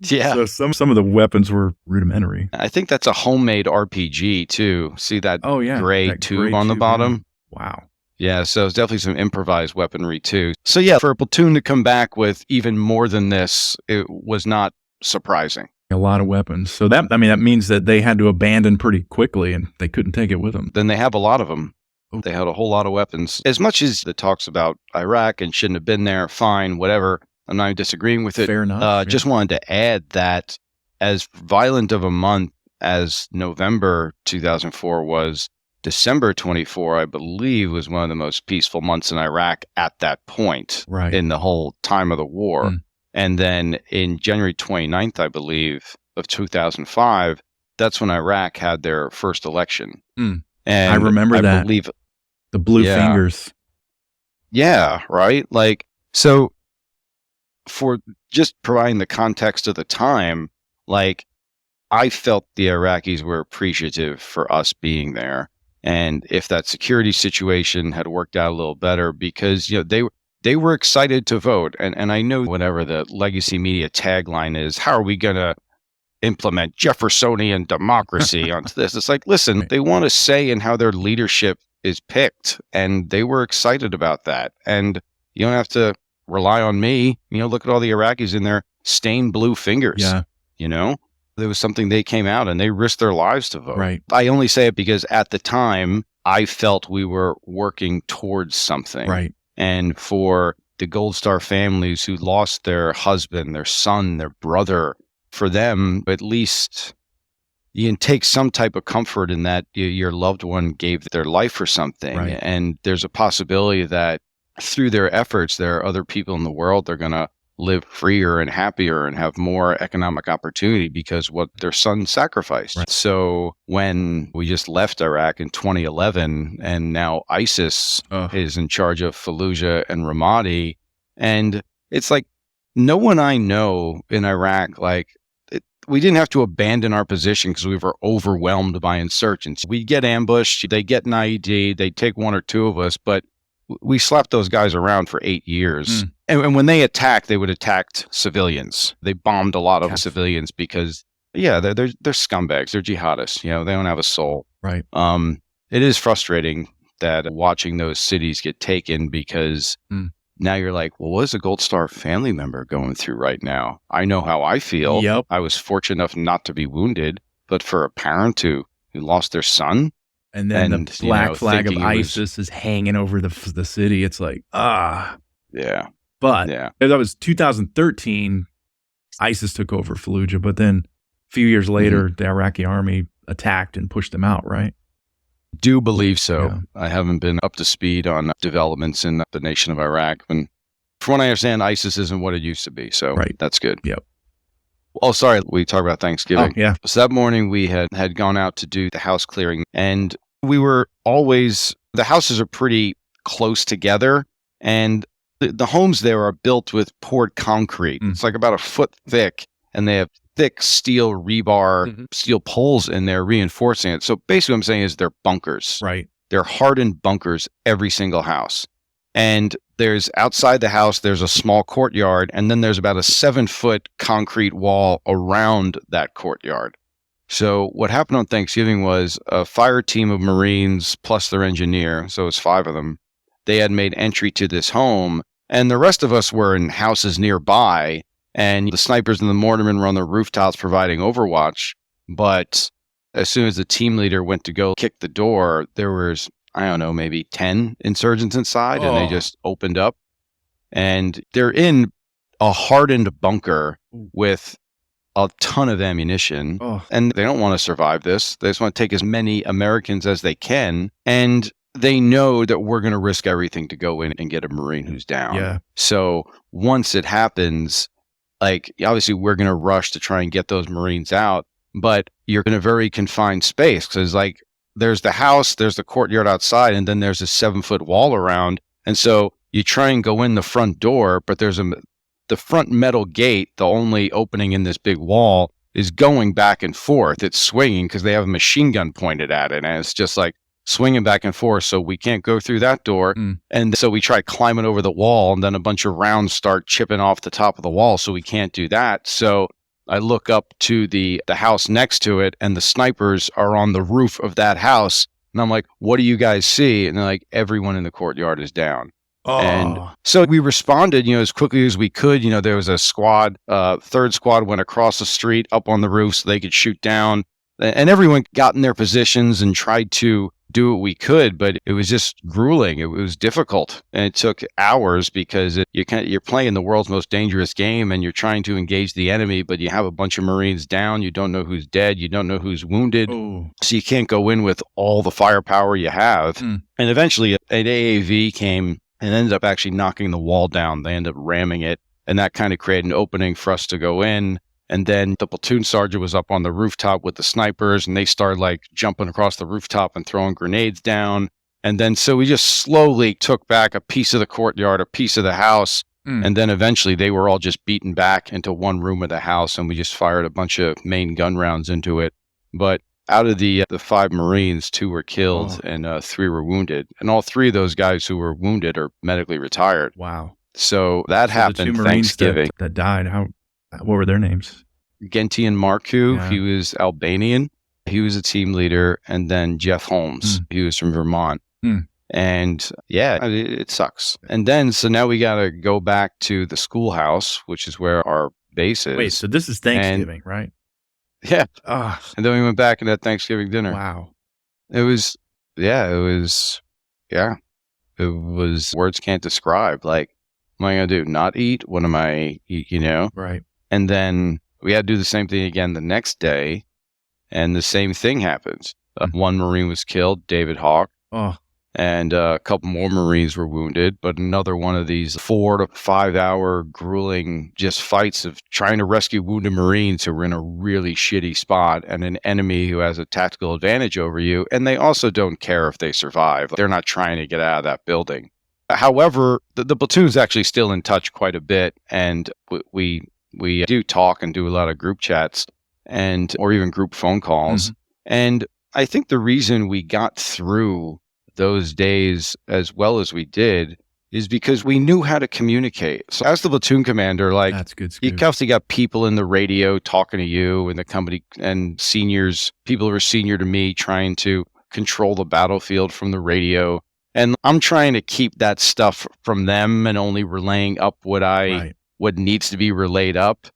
Yeah. So some of the weapons were rudimentary. I think that's a homemade RPG too. See that gray tube on the bottom? Wow. Yeah, so it's definitely some improvised weaponry too. So yeah, for a platoon to come back with even more than this, it was not surprising. A lot of weapons. So that means that they had to abandon pretty quickly and they couldn't take it with them. Then they have a lot of them. They had a whole lot of weapons. As much as it talks about Iraq and shouldn't have been there, fine, whatever. I'm not disagreeing with it. Fair enough. Just wanted to add that as violent of a month as November 2004 was, December 24, I believe, was one of the most peaceful months in Iraq at that point in the whole time of the war. And then in January 29th, I believe, of 2005, that's when Iraq had their first election. And I remember that. Believe, the blue fingers. Yeah, right? Like, so for just providing the context of the time, like, I felt the Iraqis were appreciative for us being there. And if that security situation had worked out a little better, because, you know, they were excited to vote. And I know whatever the legacy media tagline is, how are we going to implement Jeffersonian democracy onto this? It's like, listen, they want to say in how their leadership is picked. And they were excited about that. And you don't have to rely on me. You know, look at all the Iraqis in their stained blue fingers. Yeah. You know? There was something they came out and they risked their lives to vote. Right. I only say it because at the time, I felt we were working towards something. Right. And for the Gold Star families who lost their husband, their son, their brother, for them, at least you can take some type of comfort in that your loved one gave their life for something. Right. And there's a possibility that through their efforts, there are other people in the world that are going to live freer and happier and have more economic opportunity because what their son sacrificed. Right. So when we just left Iraq in 2011 and now ISIS is in charge of Fallujah and Ramadi, and it's like no one I know in Iraq, like we didn't have to abandon our position because we were overwhelmed by insurgents. We get ambushed, they get an IED, they take one or two of us, but we slapped those guys around for 8 years. And when they attacked, they would attack civilians. They bombed a lot of civilians because, they're scumbags. They're jihadists. You know, they don't have a soul. Right. It is frustrating that watching those cities get taken because now you're like, well, what is a Gold Star family member going through right now? I know how I feel. Yep. I was fortunate enough not to be wounded, but for a parent who lost their son, and then the black flag of ISIS is hanging over the city. It's like, Yeah. But that was 2013, ISIS took over Fallujah. But then a few years later, the Iraqi army attacked and pushed them out, right? Do believe so. Yeah. I haven't been up to speed on developments in the nation of Iraq. And from what I understand, ISIS isn't what it used to be. So that's good. Yep. Oh, sorry. We talked about Thanksgiving. Oh, yeah. So that morning we had gone out to do the house clearing, and we were always, the houses are pretty close together, and the homes there are built with poured concrete. It's like about a foot thick, and they have thick steel rebar, steel poles in there reinforcing it. So basically what I'm saying is they're bunkers. Right. They're hardened bunkers, every single house. And there's outside the house, there's a small courtyard, and then there's about a 7-foot concrete wall around that courtyard. So what happened on Thanksgiving was a fire team of Marines plus their engineer, so it was 5 of them, they had made entry to this home, and the rest of us were in houses nearby, and the snipers and the mortarmen were on the rooftops providing overwatch. But as soon as the team leader went to go kick the door, there was, I don't know, maybe 10 insurgents inside, and they just opened up. And they're in a hardened bunker with a ton of ammunition, and they don't want to survive this. They just want to take as many Americans as they can, and they know that we're going to risk everything to go in and get a Marine who's down. Yeah. So once it happens, like, obviously we're going to rush to try and get those Marines out, but you're in a very confined space because, like, there's the house, there's the courtyard outside, and then there's a 7-foot wall around. And so you try and go in the front door, but there's the front metal gate, the only opening in this big wall, is going back and forth. It's swinging because they have a machine gun pointed at it, and it's just like swinging back and forth. So we can't go through that door. And so we try climbing over the wall, and then a bunch of rounds start chipping off the top of the wall. So we can't do that. So I look up to the house next to it, and the snipers are on the roof of that house. And I'm like, what do you guys see? And they're like, everyone in the courtyard is down. And so we responded, as quickly as we could. There was a squad, third squad went across the street up on the roof so they could shoot down. And everyone got in their positions and tried to do what we could, but it was just grueling. It was difficult, and it took hours because you're playing the world's most dangerous game, and you're trying to engage the enemy, but you have a bunch of Marines down. You don't know who's dead. You don't know who's wounded. Oh. So you can't go in with all the firepower you have. And eventually an AAV came and ended up actually knocking the wall down. They ended up ramming it, and that kind of created an opening for us to go in. And then the platoon sergeant was up on the rooftop with the snipers, and they started like jumping across the rooftop and throwing grenades down. And then so we just slowly took back a piece of the courtyard, a piece of the house. And then eventually they were all just beaten back into one room of the house, and we just fired a bunch of main gun rounds into it. But out of the 5 Marines, 2 were killed and 3 were wounded. And all 3 of those guys who were wounded are medically retired. Wow. So that happened the 2 Marines Thanksgiving. that died, what were their names? Gentian Marku, he was Albanian. He was a team leader. And then Jeff Holmes, he was from Vermont. And yeah, it sucks. And then, so now we got to go back to the schoolhouse, which is where our base is. Wait, so this is Thanksgiving, right? Yeah. And then we went back and had Thanksgiving dinner. Wow. It was words can't describe. Like, what am I going to do? Not eat? What am I, Right. And then we had to do the same thing again the next day, and the same thing happened. One Marine was killed, David Hawk, and a couple more Marines were wounded, but another one of these 4 to 5 hour grueling just fights of trying to rescue wounded Marines who were in a really shitty spot and an enemy who has a tactical advantage over you, and they also don't care if they survive. They're not trying to get out of that building. However, the platoon's actually still in touch quite a bit, and we do talk and do a lot of group chats or even group phone calls. And I think the reason we got through those days as well as we did is because we knew how to communicate. So as the platoon commander, like, that's good you constantly got people in the radio talking to you and the company and seniors, people who are senior to me, trying to control the battlefield from the radio. And I'm trying to keep that stuff from them and only relaying up what needs to be relayed up.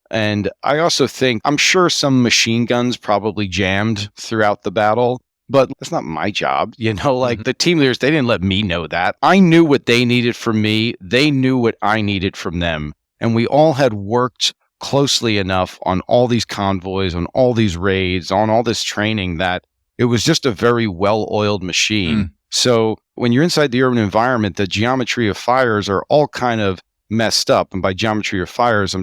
And I also think, I'm sure some machine guns probably jammed throughout the battle, but that's not my job. The team leaders, they didn't let me know that. I knew what they needed from me. They knew what I needed from them. And we all had worked closely enough on all these convoys, on all these raids, on all this training that it was just a very well-oiled machine. So when you're inside the urban environment, the geometry of fires are all kind of messed up. And by geometry of fires,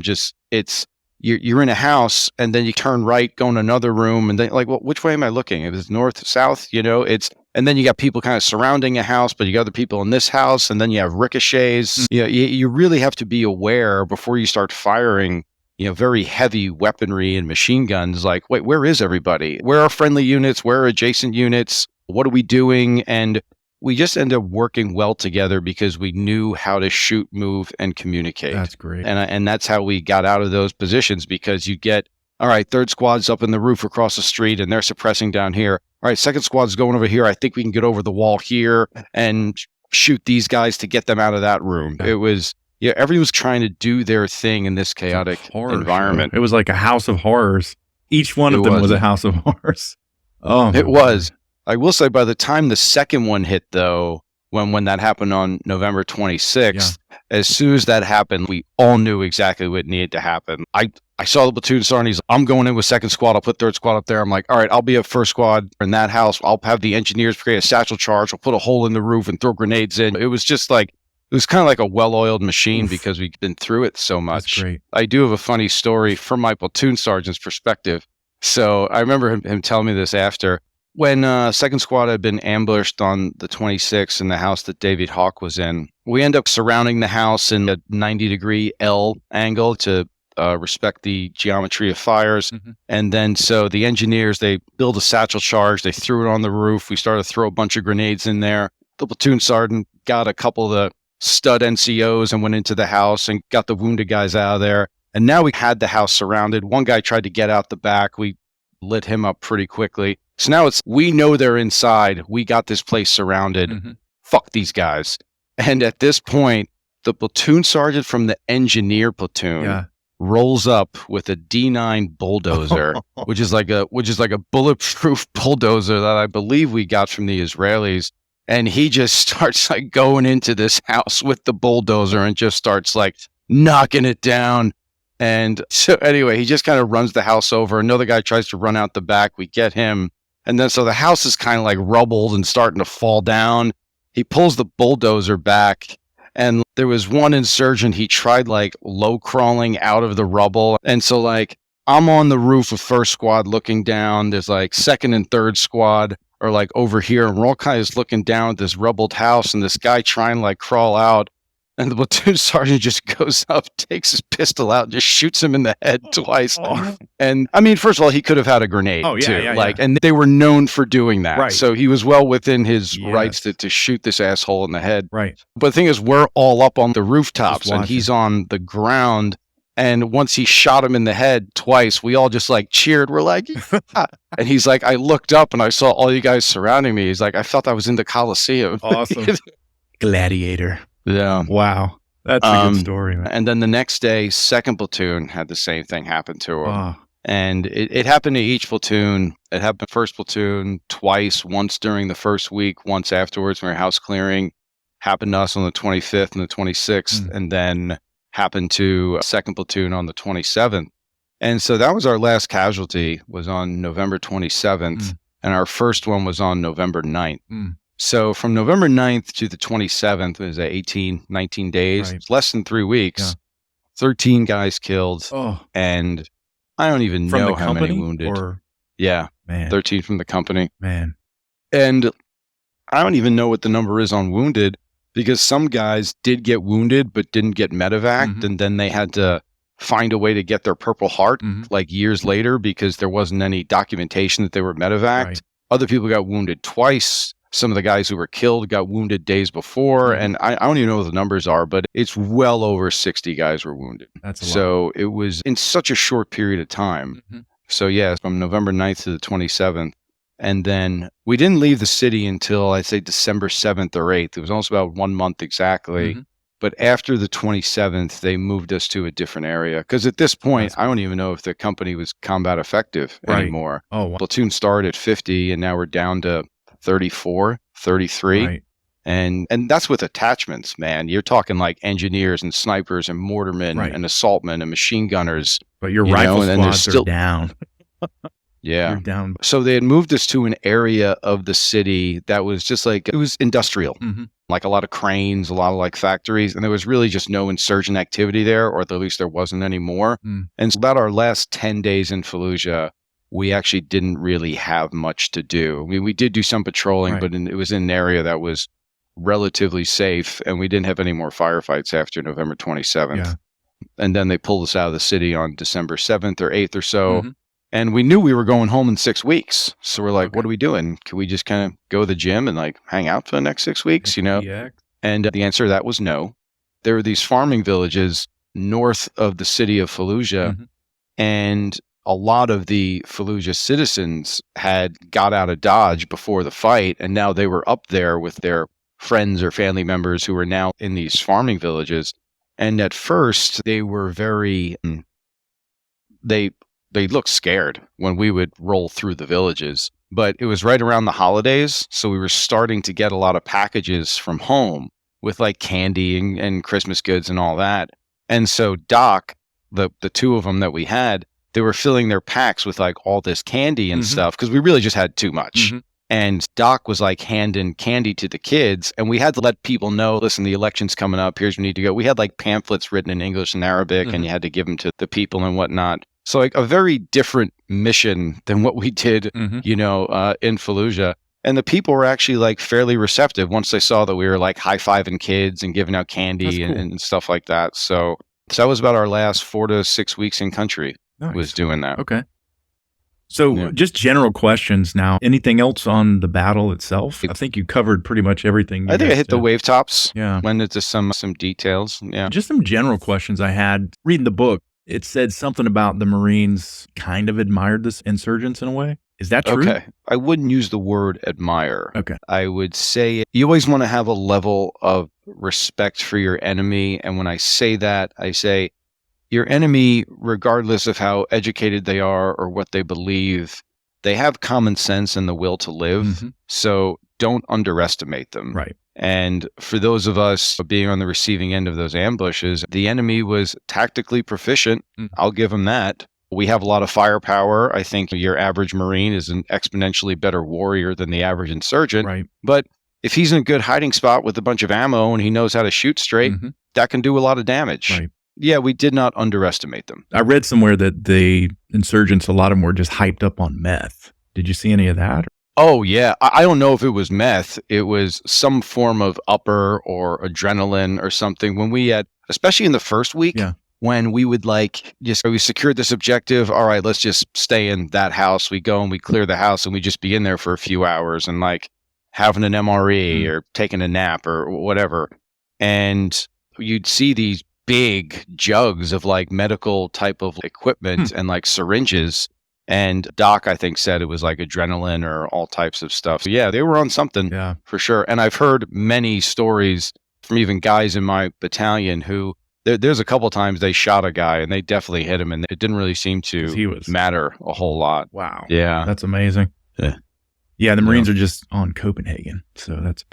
you're in a house and then you turn right, go in another room, and then which way am I looking? If it's north, south, and then you got people kind of surrounding a house, but you got other people in this house, and then you have ricochets. You really have to be aware before you start firing, very heavy weaponry and machine guns. Like, wait, where is everybody? Where are friendly units? Where are adjacent units? What are we doing? And we just ended up working well together because we knew how to shoot, move, and communicate. That's great. And that's how we got out of those positions, because you get, all right, 3rd squad's up in the roof across the street and they're suppressing down here. All right, 2nd squad's going over here. I think we can get over the wall here and shoot these guys to get them out of that room. It was, everyone was trying to do their thing in this chaotic environment. It was like a house of horrors. Each one of them was a house of horrors. It was. I will say, by the time the second one hit, though, when that happened on November 26th, as soon as that happened, we all knew exactly what needed to happen. I saw the platoon sergeant. He's, I'm going in with 2nd squad. I'll put 3rd squad up there. I'm like, all right, I'll be at 1st squad in that house. I'll have the engineers create a satchel charge. We'll put a hole in the roof and throw grenades in. It was just like, it was kind of like a well-oiled machine because we've been through it so much. That's great. I do have a funny story from my platoon sergeant's perspective. So I remember him telling me this after. When 2nd squad had been ambushed on the 26th in the house that David Hawk was in, we end up surrounding the house in a 90-degree L angle to respect the geometry of fires. And then so the engineers, they build a satchel charge. They threw it on the roof. We started to throw a bunch of grenades in there. The platoon sergeant got a couple of the stud NCOs and went into the house and got the wounded guys out of there. And now we had the house surrounded. One guy tried to get out the back. We lit him up pretty quickly. So now we know they're inside. We got this place surrounded. Fuck these guys. And at this point, the platoon sergeant from the engineer platoon rolls up with a D9 bulldozer, which is like a bulletproof bulldozer that I believe we got from the Israelis. And he just starts like going into this house with the bulldozer and just starts like knocking it down. And so anyway, he just kind of runs the house over. Another guy tries to run out the back. We get him. And then so the house is kind of like rubbled and starting to fall down. He pulls the bulldozer back. And there was one insurgent, he tried like low crawling out of the rubble. And so like I'm on the roof of first squad looking down. There's like second and third squad are like over here. And we're all kind of looking down at this rubbled house and this guy trying to like crawl out. And the platoon sergeant just goes up, takes his pistol out, and just shoots him in the head twice. Oh. And I mean, first of all, he could have had a grenade too. Yeah. And they were known for doing that. Right. So he was well within his rights to shoot this asshole in the head. Right. But the thing is, we're all up on the rooftops Just and he's on the ground. And once he shot him in the head twice, we all just like cheered. We're like, yeah. And he's like, I looked up and I saw all you guys surrounding me. He's like, I felt I was in the Coliseum. Awesome. Gladiator. Yeah. Wow. That's a good story, man. And then the next day, second platoon had the same thing happen to him. Oh. And it happened to each platoon. It happened first platoon twice, once during the first week, once afterwards when we were house clearing. Happened to us on the 25th and the 26th, and then happened to second platoon on the 27th. And so that was our last casualty, was on November 27th, and our first one was on November 9th. So from November 9th to the 27th, it was 18, 19 days, Right. It's less than 3 weeks, 13 guys killed, and I don't even From know the how company many wounded. or Yeah, man, 13 from the company. man. And I don't even know what the number is on wounded, because some guys did get wounded but didn't get medevaced, and then they had to find a way to get their Purple Heart like years later because there wasn't any documentation that they were medevaced. Right. Other people got wounded twice. Some of the guys who were killed got wounded days before, and I don't even know what the numbers are, but it's well over 60 guys were wounded. That's a lot. So it was in such a short period of time. So yeah, from November 9th to the 27th. And then we didn't leave the city until I'd say December 7th or 8th. It was almost about 1 month exactly. But after the 27th, they moved us to a different area. Because at this point, I don't even know if the company was combat effective anymore. Oh, wow. Platoon started at 50, and now we're down to 34, 33. Right. And that's with attachments, man. You're talking like engineers and snipers and mortarmen and assaultmen and machine gunners. But your rifle squads still are down. Yeah. You're down. So they had moved us to an area of the city that was just like, it was industrial, like a lot of cranes, a lot of like factories. And there was really just no insurgent activity there, or at least there wasn't any more. And so about our last 10 days in Fallujah, we actually didn't really have much to do. I mean, we did do some patrolling, but it was in an area that was relatively safe, and we didn't have any more firefights after November 27th. Yeah. And then they pulled us out of the city on December 7th or 8th or so. And we knew we were going home in 6 weeks. So we're like, what are we doing? Can we just kind of go to the gym and like hang out for the next 6 weeks, you know? And the answer to that was no. There were these farming villages north of the city of Fallujah, and a lot of the Fallujah citizens had got out of Dodge before the fight, and now they were up there with their friends or family members who were now in these farming villages. And at first, they were very, they looked scared when we would roll through the villages. But it was right around the holidays, so we were starting to get a lot of packages from home with like candy and Christmas goods and all that. And so Doc, the two of them that we had, they were filling their packs with like all this candy and stuff, because we really just had too much. And Doc was like handing candy to the kids, and we had to let people know, listen, the election's coming up, here's where we need to go. We had like pamphlets written in English and Arabic, and you had to give them to the people and whatnot. So like a very different mission than what we did, you know, in Fallujah. And the people were actually like fairly receptive once they saw that we were like high-fiving kids and giving out candy and stuff like that. So that was about our last 4 to 6 weeks in country. Was doing that. Okay. So just general questions now. Anything else on the battle itself? I think you covered pretty much everything. I think I hit the wave tops. Yeah. Went into some details. Yeah. Just some general questions I had. Reading the book, it said something about the Marines kind of admired the insurgents in a way. Is that true? Okay. I wouldn't use the word admire. Okay. I would say you always want to have a level of respect for your enemy. And when I say that, I say your enemy, regardless of how educated they are or what they believe, they have common sense and the will to live. Mm-hmm. So don't underestimate them. Right. And for those of us being on the receiving end of those ambushes, the enemy was tactically proficient. I'll give them that. We have a lot of firepower. I think your average Marine is an exponentially better warrior than the average insurgent. Right. But if he's in a good hiding spot with a bunch of ammo and he knows how to shoot straight, that can do a lot of damage. Right. Yeah, we did not underestimate them. I read somewhere that the insurgents, a lot of them were just hyped up on meth. Did you see any of that? Oh, yeah. I don't know if it was meth. It was some form of upper or adrenaline or something. When we had, especially in the first week, when we would we secured this objective. All right, let's just stay in that house. We go and we clear the house and we just be in there for a few hours and having an MRE or taking a nap or whatever. And you'd see these big jugs of medical type of equipment and syringes. And Doc, I think, said it was adrenaline or all types of stuff. So yeah, they were on something for sure. And I've heard many stories from even guys in my battalion who there's a couple times they shot a guy and they definitely hit him and it didn't really seem to matter a whole lot. Wow. Yeah. That's amazing. Yeah, the Marines are just on Copenhagen. So that's...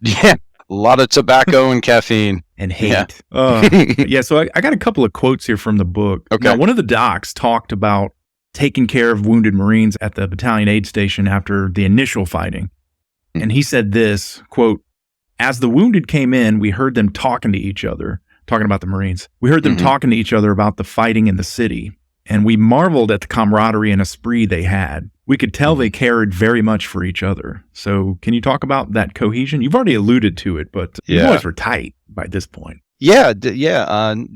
Yeah. A lot of tobacco and caffeine. And hate. Yeah, so I got a couple of quotes here from the book. Okay. Now, one of the docs talked about taking care of wounded Marines at the battalion aid station after the initial fighting. And he said this, quote, "As the wounded came in, we heard them talking to each other," talking about the Marines. "We heard them talking to each other about the fighting in the city, and we marveled at the camaraderie and esprit they had. We could tell they cared very much for each other." So can you talk about that cohesion? You've already alluded to it, but you boys were tight by this point. Yeah,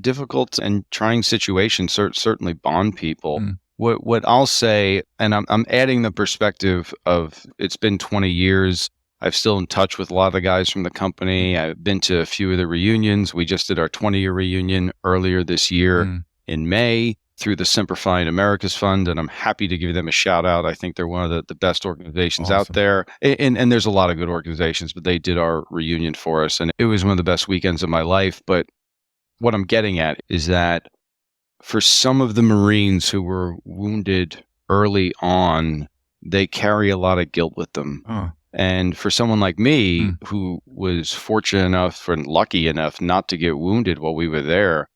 difficult and trying situations certainly bond people. What I'll say, and I'm adding the perspective of it's been 20 years. I'm still in touch with a lot of the guys from the company. I've been to a few of the reunions. We just did our 20-year reunion earlier this year in May through the Simplifying America's Fund, and I'm happy to give them a shout out. I think they're one of the best organizations out there. And there's a lot of good organizations, but they did our reunion for us, and it was one of the best weekends of my life. But what I'm getting at is that for some of the Marines who were wounded early on, they carry a lot of guilt with them. And for someone like me, who was fortunate enough and lucky enough not to get wounded while we were there,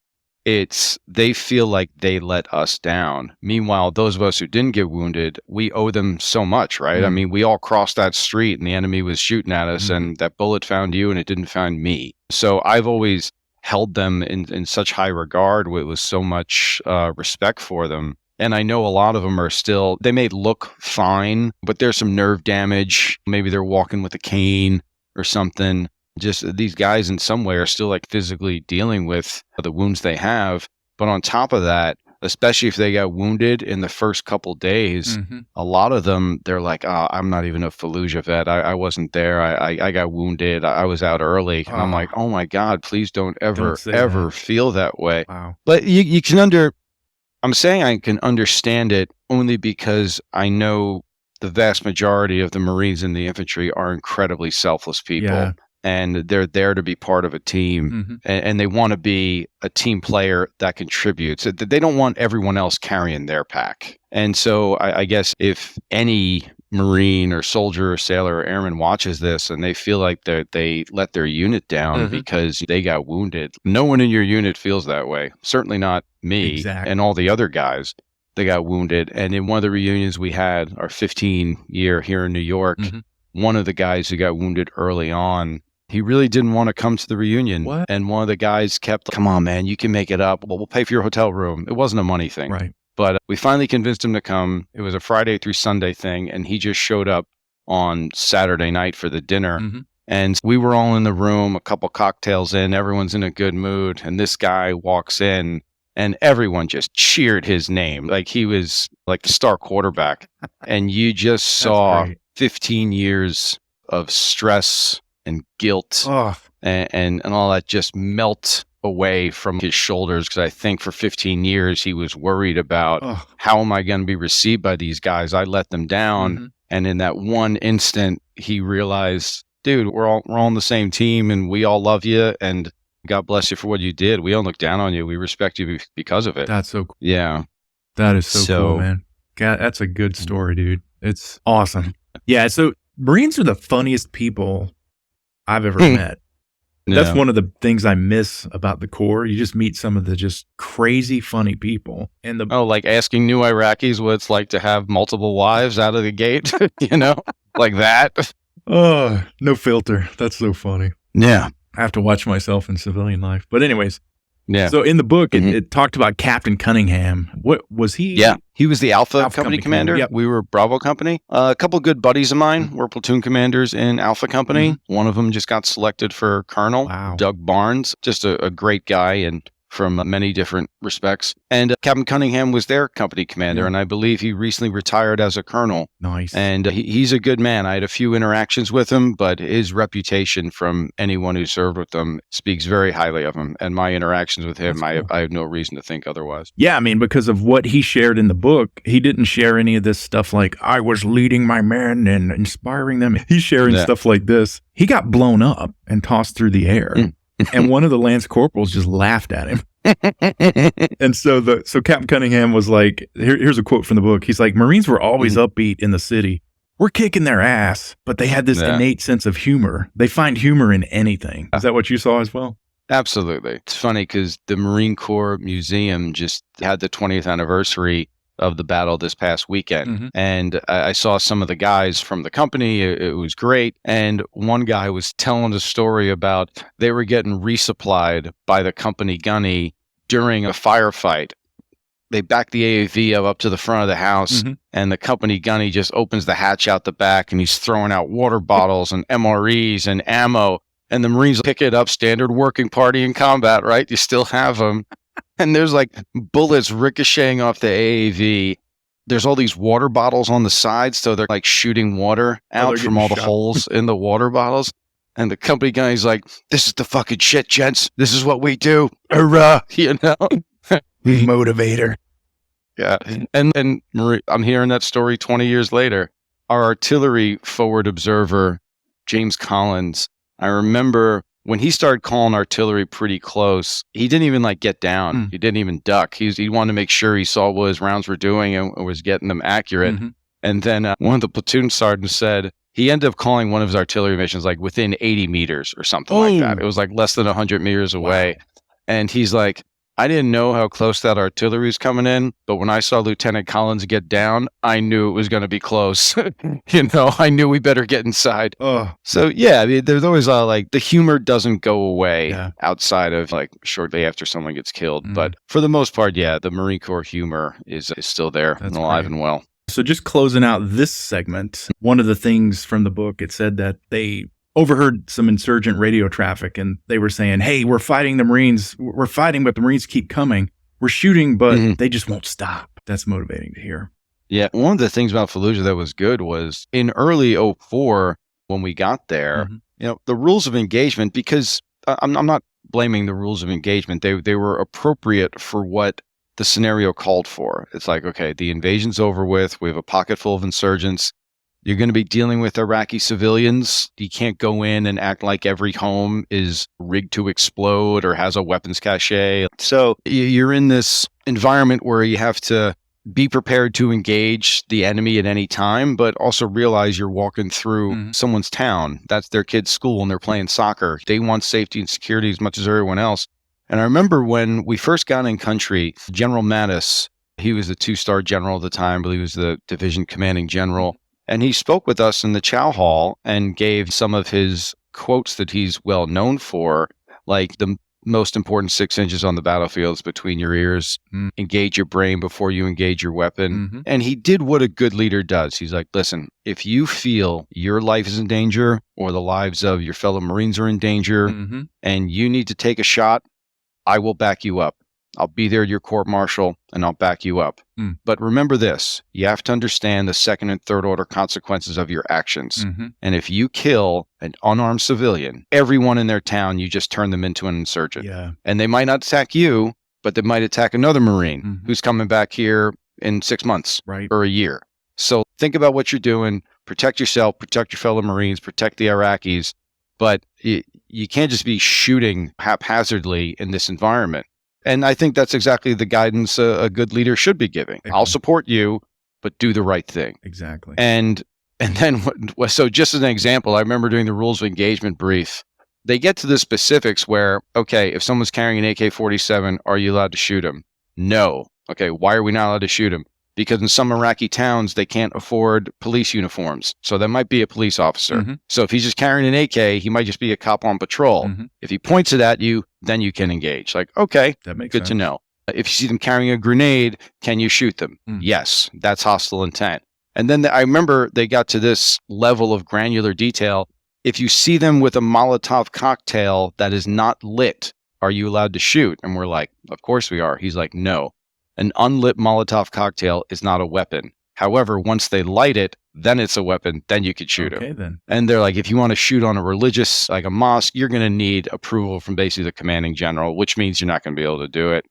they feel like they let us down. Meanwhile, those of us who didn't get wounded, we owe them so much, right? I mean, we all crossed that street and the enemy was shooting at us and that bullet found you and it didn't find me. So I've always held them in such high regard with so much respect for them. And I know a lot of them are still, they may look fine, but there's some nerve damage. Maybe they're walking with a cane or something. Just these guys in some way are still physically dealing with the wounds they have. But on top of that, especially if they got wounded in the first couple days, a lot of them, they're like, "Oh, I'm not even a Fallujah vet. I wasn't there. I got wounded. I was out early." And I'm like, "Oh my God, please don't ever feel that way." Wow. But you can I'm saying I can understand it only because I know the vast majority of the Marines and the infantry are incredibly selfless people. Yeah. And they're there to be part of a team, and they want to be a team player that contributes. They don't want everyone else carrying their pack. And so I guess if any Marine or soldier or sailor or airman watches this and they feel like they let their unit down because they got wounded, no one in your unit feels that way. Certainly not me and all the other guys. They got wounded. And in one of the reunions we had, our 15-year here in New York, one of the guys who got wounded early on, he really didn't want to come to the reunion. What? And one of the guys kept, "Come on, man, you can make it up. We'll pay for your hotel room." It wasn't a money thing. Right. But we finally convinced him to come. It was a Friday through Sunday thing, and he just showed up on Saturday night for the dinner. And we were all in the room, a couple cocktails in, everyone's in a good mood, and this guy walks in, and everyone just cheered his name. Like he was like the star quarterback. And you just saw 15 years of stress and guilt and all that just melt away from his shoulders, because I think for 15 years he was worried about how am I going to be received by these guys? I let them down. And in that one instant, he realized, dude, we're all on the same team and we all love you. And God bless you for what you did. We don't look down on you. We respect you because of it. That's so cool. Yeah. That is so cool, man. God, that's a good story, dude. It's awesome. Yeah, so Marines are the funniest people I've ever met. That's one of the things I miss about the Corps. You just meet some of the just crazy funny people. And like asking new Iraqis what it's like to have multiple wives out of the gate, like that. Oh, no filter. That's so funny. Yeah. I have to watch myself in civilian life. But anyways, yeah. So in the book, it talked about Captain Cunningham. What was he? Yeah, he was the Alpha Company commander. Yep. We were Bravo Company. A couple good buddies of mine were platoon commanders in Alpha Company. One of them just got selected for colonel. Wow. Doug Barnes, just a great guy and from many different respects. And Captain Cunningham was their company commander, and I believe he recently retired as a colonel. Nice. And he's a good man. I had a few interactions with him, but his reputation from anyone who served with him speaks very highly of him. And my interactions with him, cool. I have no reason to think otherwise. Yeah, I mean, because of what he shared in the book, he didn't share any of this stuff like, I was leading my men and inspiring them. He's sharing stuff like this. He got blown up and tossed through the air. And one of the lance corporals just laughed at him. And so Captain Cunningham was like, here's a quote from the book. He's like, Marines were always upbeat in the city. We're kicking their ass, but they had this innate sense of humor. They find humor in anything. Is that what you saw as well? Absolutely. It's funny because the Marine Corps Museum just had the 20th anniversary of the battle this past weekend. And I saw some of the guys from the company. It was great. And one guy was telling a story about they were getting resupplied by the company gunny during a firefight. They back the AAV up to the front of the house, and the company gunny just opens the hatch out the back, and he's throwing out water bottles and MREs and ammo. And the Marines pick it up, standard working party in combat, right? You still have them. And there's like bullets ricocheting off the AAV. There's all these water bottles on the side, so they're like shooting water out from all the holes in the water bottles. And the company guy's like, "This is the fucking shit, gents. This is what we do." Hurrah! Motivator. Yeah. And Marie, I'm hearing that story 20 years later. Our artillery forward observer, James Collins, I remember when he started calling artillery pretty close, he didn't even get down. He didn't even duck. He wanted to make sure he saw what his rounds were doing and was getting them accurate. And then one of the platoon sergeants said he ended up calling one of his artillery missions within 80 meters or something like that. It was less than 100 meters away. Wow. And he's like, I didn't know how close that artillery was coming in, but when I saw Lieutenant Collins get down, I knew it was going to be close. I knew we better get inside. So yeah, I mean, there's always the humor doesn't go away outside of shortly after someone gets killed. But for the most part, yeah, the Marine Corps humor is still there and alive and well. So just closing out this segment, one of the things from the book, it said that they overheard some insurgent radio traffic, and they were saying, hey, we're fighting the Marines. We're fighting, but the Marines keep coming. We're shooting, but they just won't stop. That's motivating to hear. Yeah. One of the things about Fallujah that was good was in early 2004, when we got there, the rules of engagement, because I'm not blaming the rules of engagement. They were appropriate for what the scenario called for. It's like, okay, the invasion's over with. We have a pocket full of insurgents. You're going to be dealing with Iraqi civilians. You can't go in and act like every home is rigged to explode or has a weapons cache. So you're in this environment where you have to be prepared to engage the enemy at any time, but also realize you're walking through someone's town. That's their kid's school and they're playing soccer. They want safety and security as much as everyone else. And I remember when we first got in country, General Mattis, he was a 2-star general at the time, but he was the division commanding general. And he spoke with us in the Chow Hall and gave some of his quotes that he's well known for, like the most important 6 inches on the battlefield is between your ears. Engage your brain before you engage your weapon. And he did what a good leader does. He's like, listen, if you feel your life is in danger or the lives of your fellow Marines are in danger and you need to take a shot, I will back you up. I'll be there at your court-martial, and I'll back you up. But remember this, you have to understand the second and third order consequences of your actions. And if you kill an unarmed civilian, everyone in their town, you just turn them into an insurgent. And they might not attack you, but they might attack another Marine who's coming back here in 6 months or a year. So think about what you're doing. Protect yourself, protect your fellow Marines, protect the Iraqis. But you can't just be shooting haphazardly in this environment. And I think that's exactly the guidance a good leader should be giving. I'll support you, but do the right thing. Exactly. And then, so just as an example, I remember doing the rules of engagement brief. They get to the specifics where, okay, if someone's carrying an AK-47, are you allowed to shoot him? No. Okay, why are we not allowed to shoot him? Because in some Iraqi towns, they can't afford police uniforms. So that might be a police officer. So if he's just carrying an AK, he might just be a cop on patrol. If he points it at you, then you can engage. Like, okay, that makes good sense to know. If you see them carrying a grenade, can you shoot them? Yes, that's hostile intent. And then I remember they got to this level of granular detail. If you see them with a Molotov cocktail that is not lit, are you allowed to shoot? And we're like, of course we are. He's like, no. An unlit Molotov cocktail is not a weapon. However, once they light it, then it's a weapon. Then you could shoot okay, them. Then. And they're like, if you want to shoot on a religious, like a mosque, you're going to need approval from basically the commanding general, which means you're not going to be able to do it.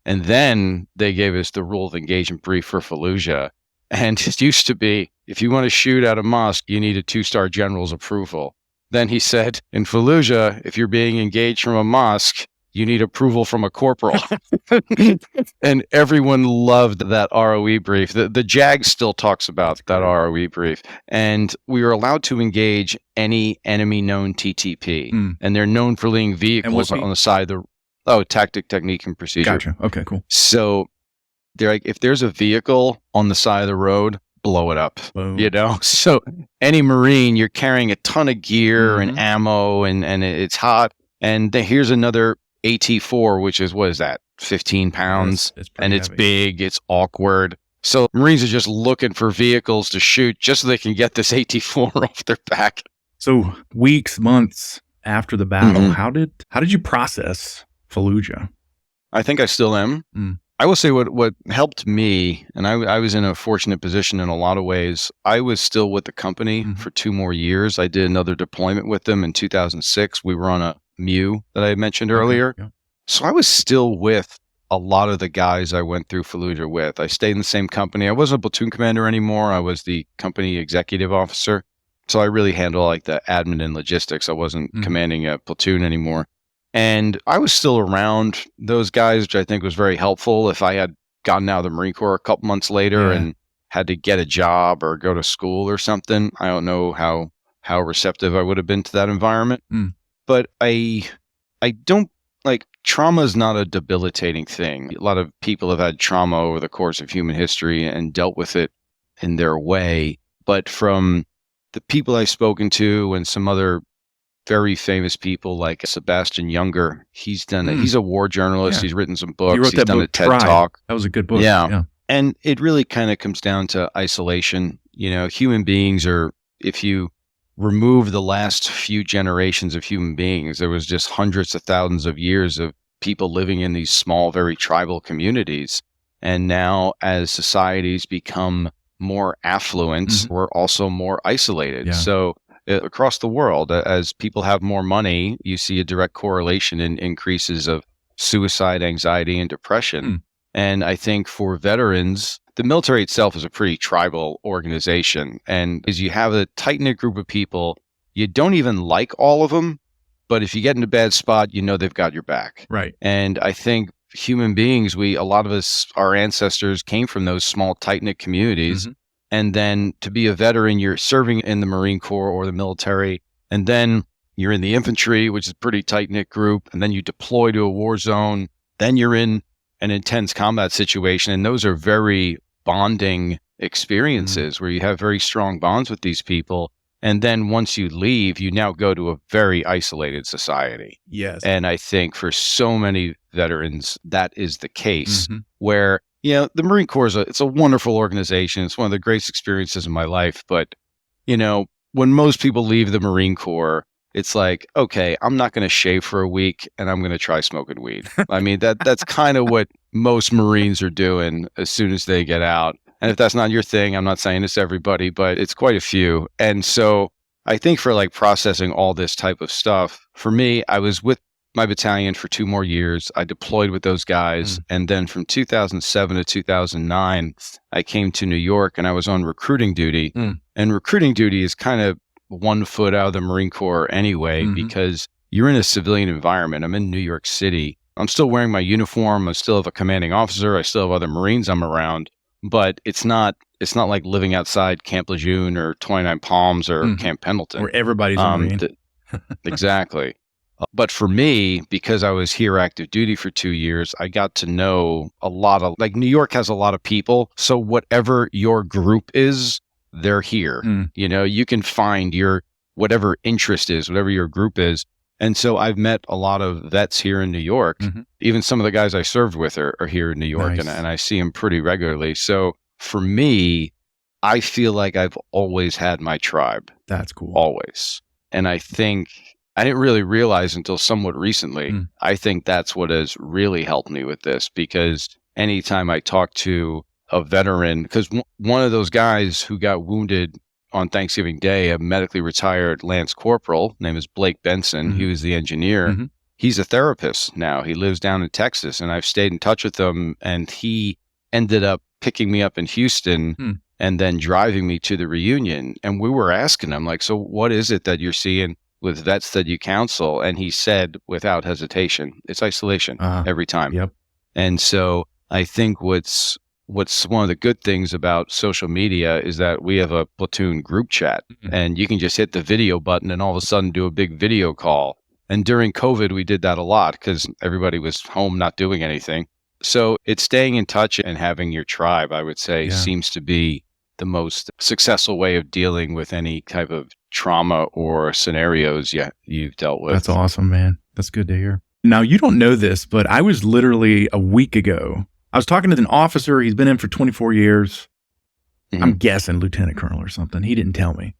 And then they gave us the rule of engagement brief for Fallujah. And it used to be, if you want to shoot at a mosque, you need a 2-star general's approval. Then he said, in Fallujah, if you're being engaged from a mosque, you need approval from a corporal. And everyone loved that ROE brief. The JAG still talks about that ROE brief. And we were allowed to engage any enemy known TTP. And they're known for leaving vehicles on the side of the tactic, technique, and procedure. Gotcha. Okay, cool. So they're like, if there's a vehicle on the side of the road, blow it up. Boom. You know? So any Marine, you're carrying a ton of gear and ammo and it's hot. And here's another AT-4, which is, what is that? 15 pounds. It's and it's heavy. big. It's awkward. So Marines are just looking for vehicles to shoot just so they can get this AT-4 off their back. So weeks, months after the battle, how did you process Fallujah? I think I still am. I will say what helped me, and I was in a fortunate position in a lot of ways. I was still with the company for 2 more years. I did another deployment with them in 2006. We were on a Hue that I mentioned earlier. Yeah. So I was still with a lot of the guys I went through Fallujah with. I stayed in the same company. I wasn't a platoon commander anymore. I was the company executive officer. So I really handled like the admin and logistics. I wasn't commanding a platoon anymore. And I was still around those guys, which I think was very helpful. If I had gotten out of the Marine Corps a couple months later and had to get a job or go to school or something, I don't know how receptive I would have been to that environment. But I don't, like, trauma is not a debilitating thing. A lot of people have had trauma over the course of human history and dealt with it in their way. But from the people I've spoken to and some other very famous people like Sebastian Junger, he's done it. He's a war journalist. He's written some books. He wrote that done book, a TED Pride. Talk. That was a good book. Yeah. And it really kind of comes down to isolation. You know, human beings are, if you remove the last few generations of human beings, there was just hundreds of thousands of years of people living in these small, very tribal communities. And now as societies become more affluent, we're also more isolated. So across the world, as people have more money, you see a direct correlation in increases of suicide, anxiety, and depression. And I think for veterans, the military itself is a pretty tribal organization. And as you have a tight-knit group of people, you don't even like all of them, but if you get in a bad spot, you know they've got your back. Right. And I think human beings, a lot of us, our ancestors came from those small, tight-knit communities. And then to be a veteran, you're serving in the Marine Corps or the military, and then you're in the infantry, which is a pretty tight-knit group, and then you deploy to a war zone, then you're in an intense combat situation, and those are very bonding experiences where you have very strong bonds with these people. And then once you leave, you now go to a very isolated society. Yes. And I think for so many veterans, that is the case where, you know, the Marine Corps it's a wonderful organization. It's one of the greatest experiences in my life. But, you know, when most people leave the Marine Corps, it's like, okay, I'm not going to shave for a week and I'm going to try smoking weed. I mean, that's kind of what most Marines are doing as soon as they get out. And if that's not your thing, I'm not saying this to everybody, but it's quite a few. And so I think for like processing all this type of stuff, for me, I was with my battalion for 2 more years. I deployed with those guys. And then from 2007 to 2009, I came to New York and I was on recruiting duty. And recruiting duty is kind of 1 foot out of the Marine Corps anyway, because you're in a civilian environment. I'm in New York City. I'm still wearing my uniform. I still have a commanding officer. I still have other Marines I'm around, but it's not like living outside Camp Lejeune or 29 Palms or Camp Pendleton. Where everybody's a Marine. Exactly. But for me, because I was here active duty for 2 years, I got to know a lot of, like, New York has a lot of people. So whatever your group is, they're here. You know, you can find your, whatever interest is, whatever your group is. And so I've met a lot of vets here in New York. Even some of the guys I served with are here in New York, Nice. and I see them pretty regularly. So for me, I feel like I've always had my tribe. That's cool. Always. And I think I didn't really realize until somewhat recently, I think that's what has really helped me with this, because anytime I talk to a veteran, because one of those guys who got wounded on Thanksgiving Day, a medically retired Lance Corporal, name is Blake Benson. He was the engineer. He's a therapist now. He lives down in Texas, and I've stayed in touch with him, and he ended up picking me up in Houston and then driving me to the reunion. And we were asking him, like, so what is it that you're seeing with vets that you counsel? And he said, without hesitation, it's isolation every time. And so I think what's one of the good things about social media is that we have a Platoon group chat, and you can just hit the video button and all of a sudden do a big video call. And during COVID, we did that a lot because everybody was home not doing anything. So it's staying in touch and having your tribe, I would say, seems to be the most successful way of dealing with any type of trauma or scenarios you've dealt with. That's awesome, man. That's good to hear. Now, you don't know this, but I was literally a week ago, I was talking to an officer. He's been in for 24 years. I'm guessing lieutenant colonel or something. He didn't tell me.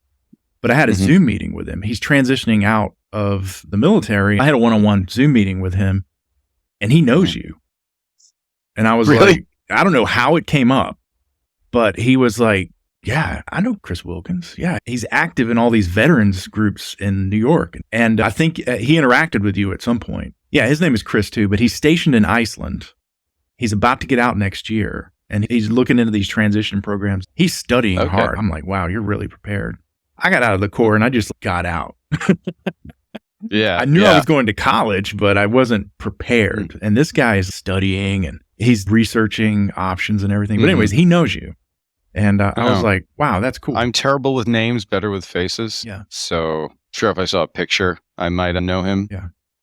But I had a Zoom meeting with him. He's transitioning out of the military. I had a one-on-one Zoom meeting with him, and he knows you. And I was like, I don't know how it came up, but he was like, yeah, I know Chris Wilkens. Yeah, he's active in all these veterans groups in New York. And I think he interacted with you at some point. Yeah, his name is Chris too, but he's stationed in Iceland. He's about to get out next year, and he's looking into these transition programs. He's studying hard. I'm like, wow, you're really prepared. I got out of the Corps, and I just got out. I knew I was going to college, but I wasn't prepared. And this guy is studying, and he's researching options and everything. But anyways, he knows you. And I was like, wow, that's cool. I'm terrible with names, better with faces. So sure, if I saw a picture, I might know him.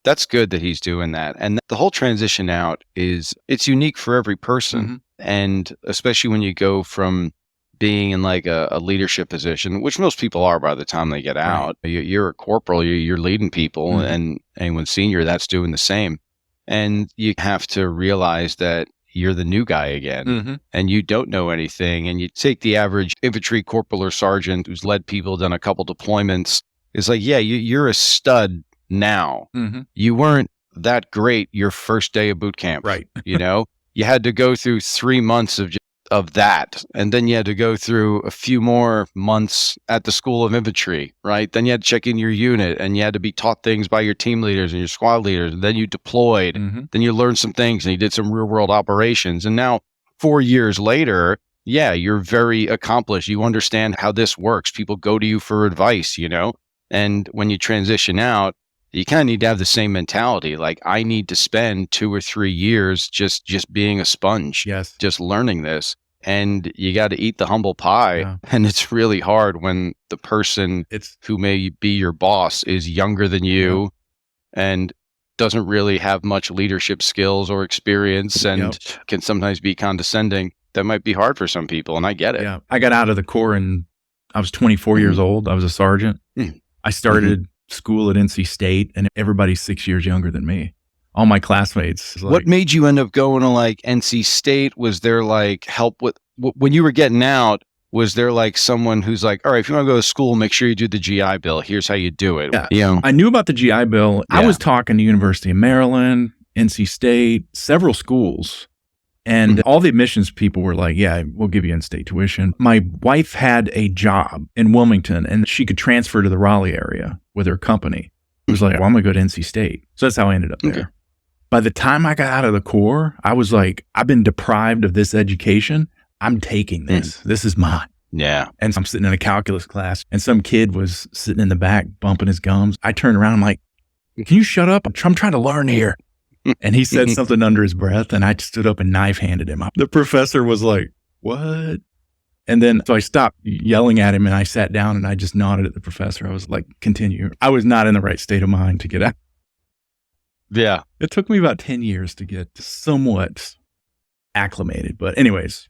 That's good that he's doing that. And the whole transition out it's unique for every person. And especially when you go from being in like a leadership position, which most people are by the time they get out, you're a corporal, you're leading people, and anyone senior that's doing the same. And you have to realize that you're the new guy again, and you don't know anything. And you take the average infantry corporal or sergeant who's led people, done a couple deployments. It's like, yeah, you're a stud now. You weren't that great your first day of boot camp, right? You know, you had to go through 3 months of that, and then you had to go through a few more months at the School of Infantry, right? Then you had to check in your unit, and you had to be taught things by your team leaders and your squad leaders. And then you deployed, then you learned some things, and you did some real world operations. And now 4 years later, you're very accomplished. You understand how this works. People go to you for advice, you know? And when you transition out, you kind of need to have the same mentality. Like, I need to spend 2 or 3 years just being a sponge, just learning this. And you got to eat the humble pie. And it's really hard when the person who may be your boss is younger than you and doesn't really have much leadership skills or experience and can sometimes be condescending. That might be hard for some people, and I get it. I got out of the Corps and I was 24 years old. I was a sergeant. I started school at NC State, and everybody's 6 years younger than me. All my classmates. What made you end up going to like NC State? Was there like help with when you were getting out? Was there like someone who's like, all right, if you want to go to school, make sure you do the GI Bill. Here's how you do it. You know? I knew about the GI Bill. I was talking to University of Maryland, NC State, several schools. And all the admissions people were like, yeah, we'll give you in-state tuition. My wife had a job in Wilmington, and she could transfer to the Raleigh area with her company. It was like, well, I'm going to go to NC State. So that's how I ended up there. By the time I got out of the Corps, I was like, I've been deprived of this education. I'm taking this. This is mine. And I'm sitting in a calculus class, and some kid was sitting in the back bumping his gums. I turned around, I'm like, can you shut up? I'm trying to learn here. And he said something under his breath, and I stood up and knife handed him. The professor was like, what? And then, so I stopped yelling at him and I sat down and I just nodded at the professor. I was like, continue. I was not in the right state of mind to get out. Yeah. It took me about 10 years to get somewhat acclimated. But anyways,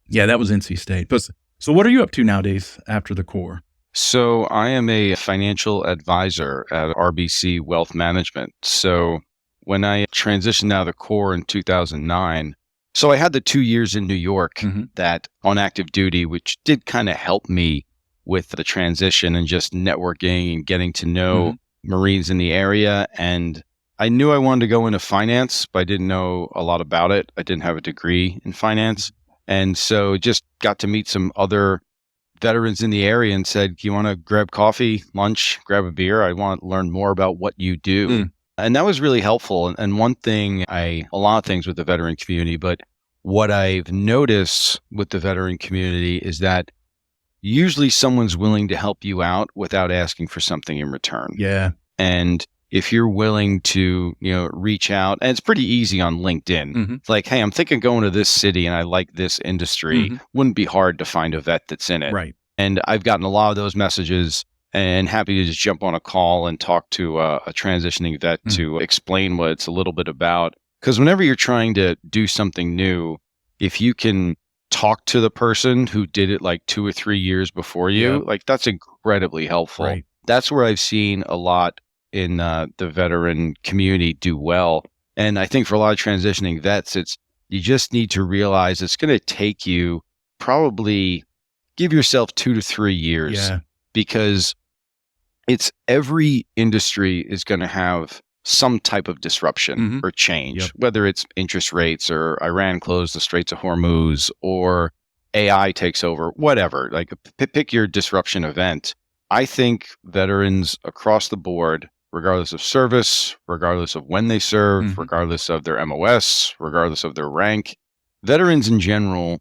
yeah, that was NC State. But, so what are you up to nowadays after the Corps? So I am a financial advisor at RBC Wealth Management. So when I transitioned out of the Corps in 2009, so I had the 2 years in New York that on active duty, which did kind of help me with the transition and just networking and getting to know Marines in the area. And I knew I wanted to go into finance, but I didn't know a lot about it. I didn't have a degree in finance. And so just got to meet some other veterans in the area and said, do you want to grab coffee, lunch, grab a beer? I want to learn more about what you do. And that was really helpful. And one thing, a lot of things with the veteran community, but what I've noticed with the veteran community is that usually someone's willing to help you out without asking for something in return. Yeah. And if you're willing to, reach out, and it's pretty easy on LinkedIn. It's like, hey, I'm thinking of going to this city and I like this industry. Wouldn't be hard to find a vet that's in it. Right. And I've gotten a lot of those messages and happy to just jump on a call and talk to a transitioning vet to explain what it's a little bit about. Because whenever you're trying to do something new, if you can talk to the person who did it like 2 or 3 years before you, like that's incredibly helpful. Right. That's where I've seen a lot in the veteran community do well. And I think for a lot of transitioning vets, you just need to realize it's going to take you probably give yourself 2 to 3 years because it's every industry is going to have some type of disruption or change, whether it's interest rates or Iran closed the Straits of Hormuz or AI takes over, whatever, like pick your disruption event. I think veterans across the board, regardless of service, regardless of when they serve, regardless of their MOS, regardless of their rank, veterans in general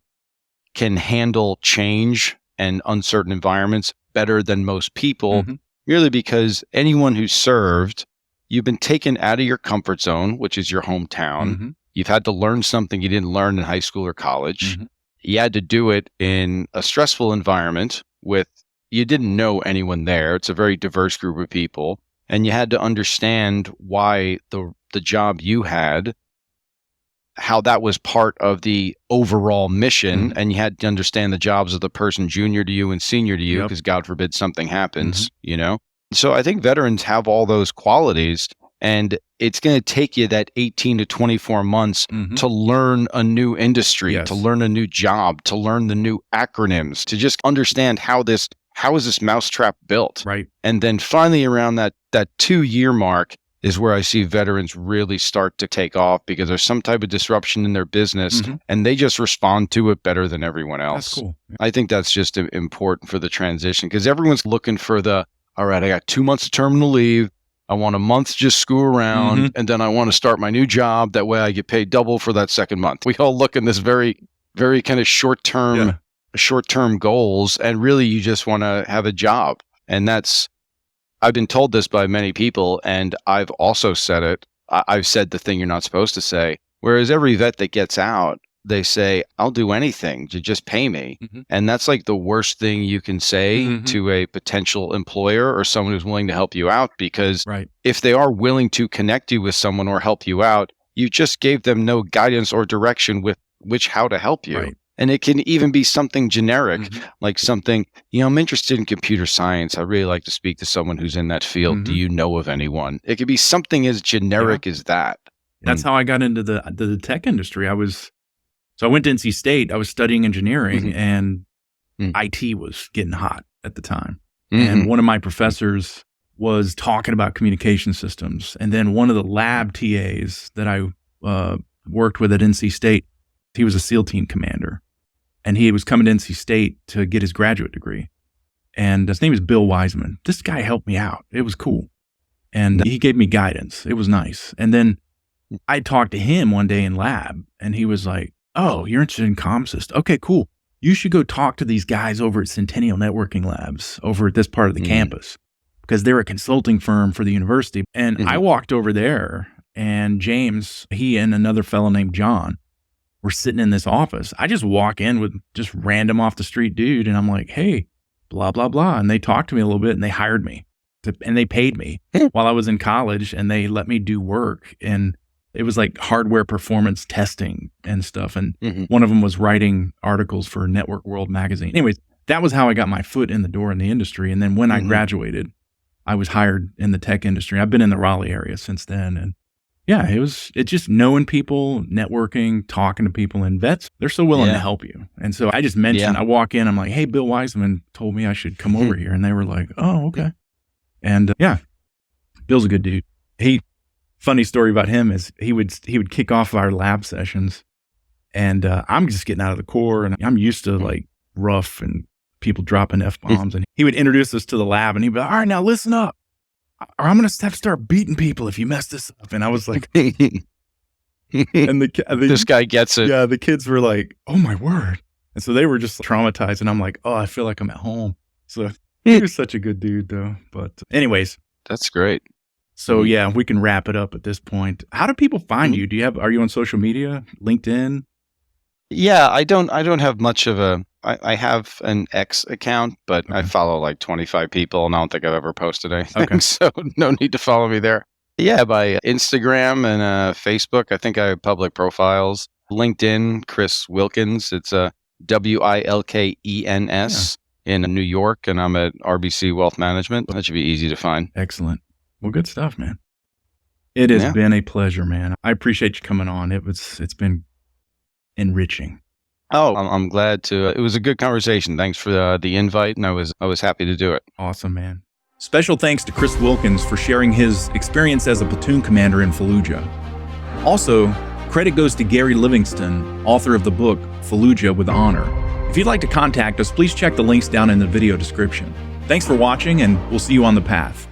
can handle change and uncertain environments better than most people, merely because anyone who served, you've been taken out of your comfort zone, which is your hometown. You've had to learn something you didn't learn in high school or college. You had to do it in a stressful environment you didn't know anyone there. It's a very diverse group of people. And you had to understand why the job you had, how that was part of the overall mission. And you had to understand the jobs of the person junior to you and senior to you, because God forbid something happens, So I think veterans have all those qualities, and it's going to take you that 18 to 24 months to learn a new industry, to learn a new job, to learn the new acronyms, to just understand how is this mousetrap built? Right. And then finally around that 2-year mark is where I see veterans really start to take off because there's some type of disruption in their business and they just respond to it better than everyone else. That's cool. I think that's just important for the transition because everyone's looking for all right, I got 2 months of terminal leave. I want a month to just screw around and then I want to start my new job. That way I get paid double for that second month. We all look in this very, very kind of short-term goals, and really you just want to have a job. And I've been told this by many people, and I've also said it. I've said the thing you're not supposed to say. Whereas every vet that gets out, they say, I'll do anything to just pay me. And that's like the worst thing you can say to a potential employer or someone who's willing to help you out, because if they are willing to connect you with someone or help you out, you just gave them no guidance or direction with how to help you. Right. And it can even be something generic, like something, I'm interested in computer science. I really like to speak to someone who's in that field. Do you know of anyone? It could be something as generic as that. That's how I got into the tech industry. So I went to NC State. I was studying engineering, and IT was getting hot at the time. And one of my professors was talking about communication systems. And then one of the lab TAs that I worked with at NC State, he was a SEAL team commander. And he was coming to NC State to get his graduate degree. And his name is Bill Wiseman. This guy helped me out. It was cool. And he gave me guidance. It was nice. And then I talked to him one day in lab, and he was like, oh, you're interested in CommSys. Okay, cool. You should go talk to these guys over at Centennial Networking Labs over at this part of the campus. because they're a consulting firm for the university. And Mhm. I walked over there, and James, he and another fellow named John were sitting in this office. I just walk in with just random off the street dude, and I'm like, hey, blah, blah, blah. And they talked to me a little bit, and they hired me, and they paid me while I was in college, and they let me do work. And it was like hardware performance testing and stuff. And one of them was writing articles for Network World magazine. Anyways, that was how I got my foot in the door in the industry. And then when I graduated, I was hired in the tech industry. I've been in the Raleigh area since then. And yeah, it's just knowing people, networking, talking to people, and vets, they're so willing to help you. And so I just mentioned, I walk in, I'm like, hey, Bill Wiseman told me I should come over here. And they were like, oh, okay. And yeah, Bill's a good dude. Funny story about him is he would kick off our lab sessions, and I'm just getting out of the Corps, and I'm used to like rough and people dropping F-bombs, and he would introduce us to the lab, and he'd be like, all right, now listen up, or I'm going to have to start beating people if you mess this up. And I was like, and this guy gets it. Yeah, the kids were like, oh my word. And so they were just traumatized, and I'm like, oh, I feel like I'm at home. So he was such a good dude though. But anyways. That's great. So yeah, we can wrap it up at this point. How do people find you? Are you on social media? LinkedIn? Yeah, I don't have much of I have an X account, but I follow like 25 people, and I don't think I've ever posted anything. Okay. So no need to follow me there. Yeah, by Instagram and Facebook, I think I have public profiles. LinkedIn, Chris Wilkens. It's Wilkens in New York, and I'm at RBC Wealth Management. That should be easy to find. Excellent. Well, good stuff, man. It has been a pleasure, man. I appreciate you coming on. It's been enriching. Oh, I'm glad to. It was a good conversation. Thanks for the invite, and I was happy to do it. Awesome, man. Special thanks to Chris Wilkens for sharing his experience as a platoon commander in Fallujah. Also, credit goes to Gary Livingston, author of the book Fallujah with Honor. If you'd like to contact us, please check the links down in the video description. Thanks for watching, and we'll see you on the path.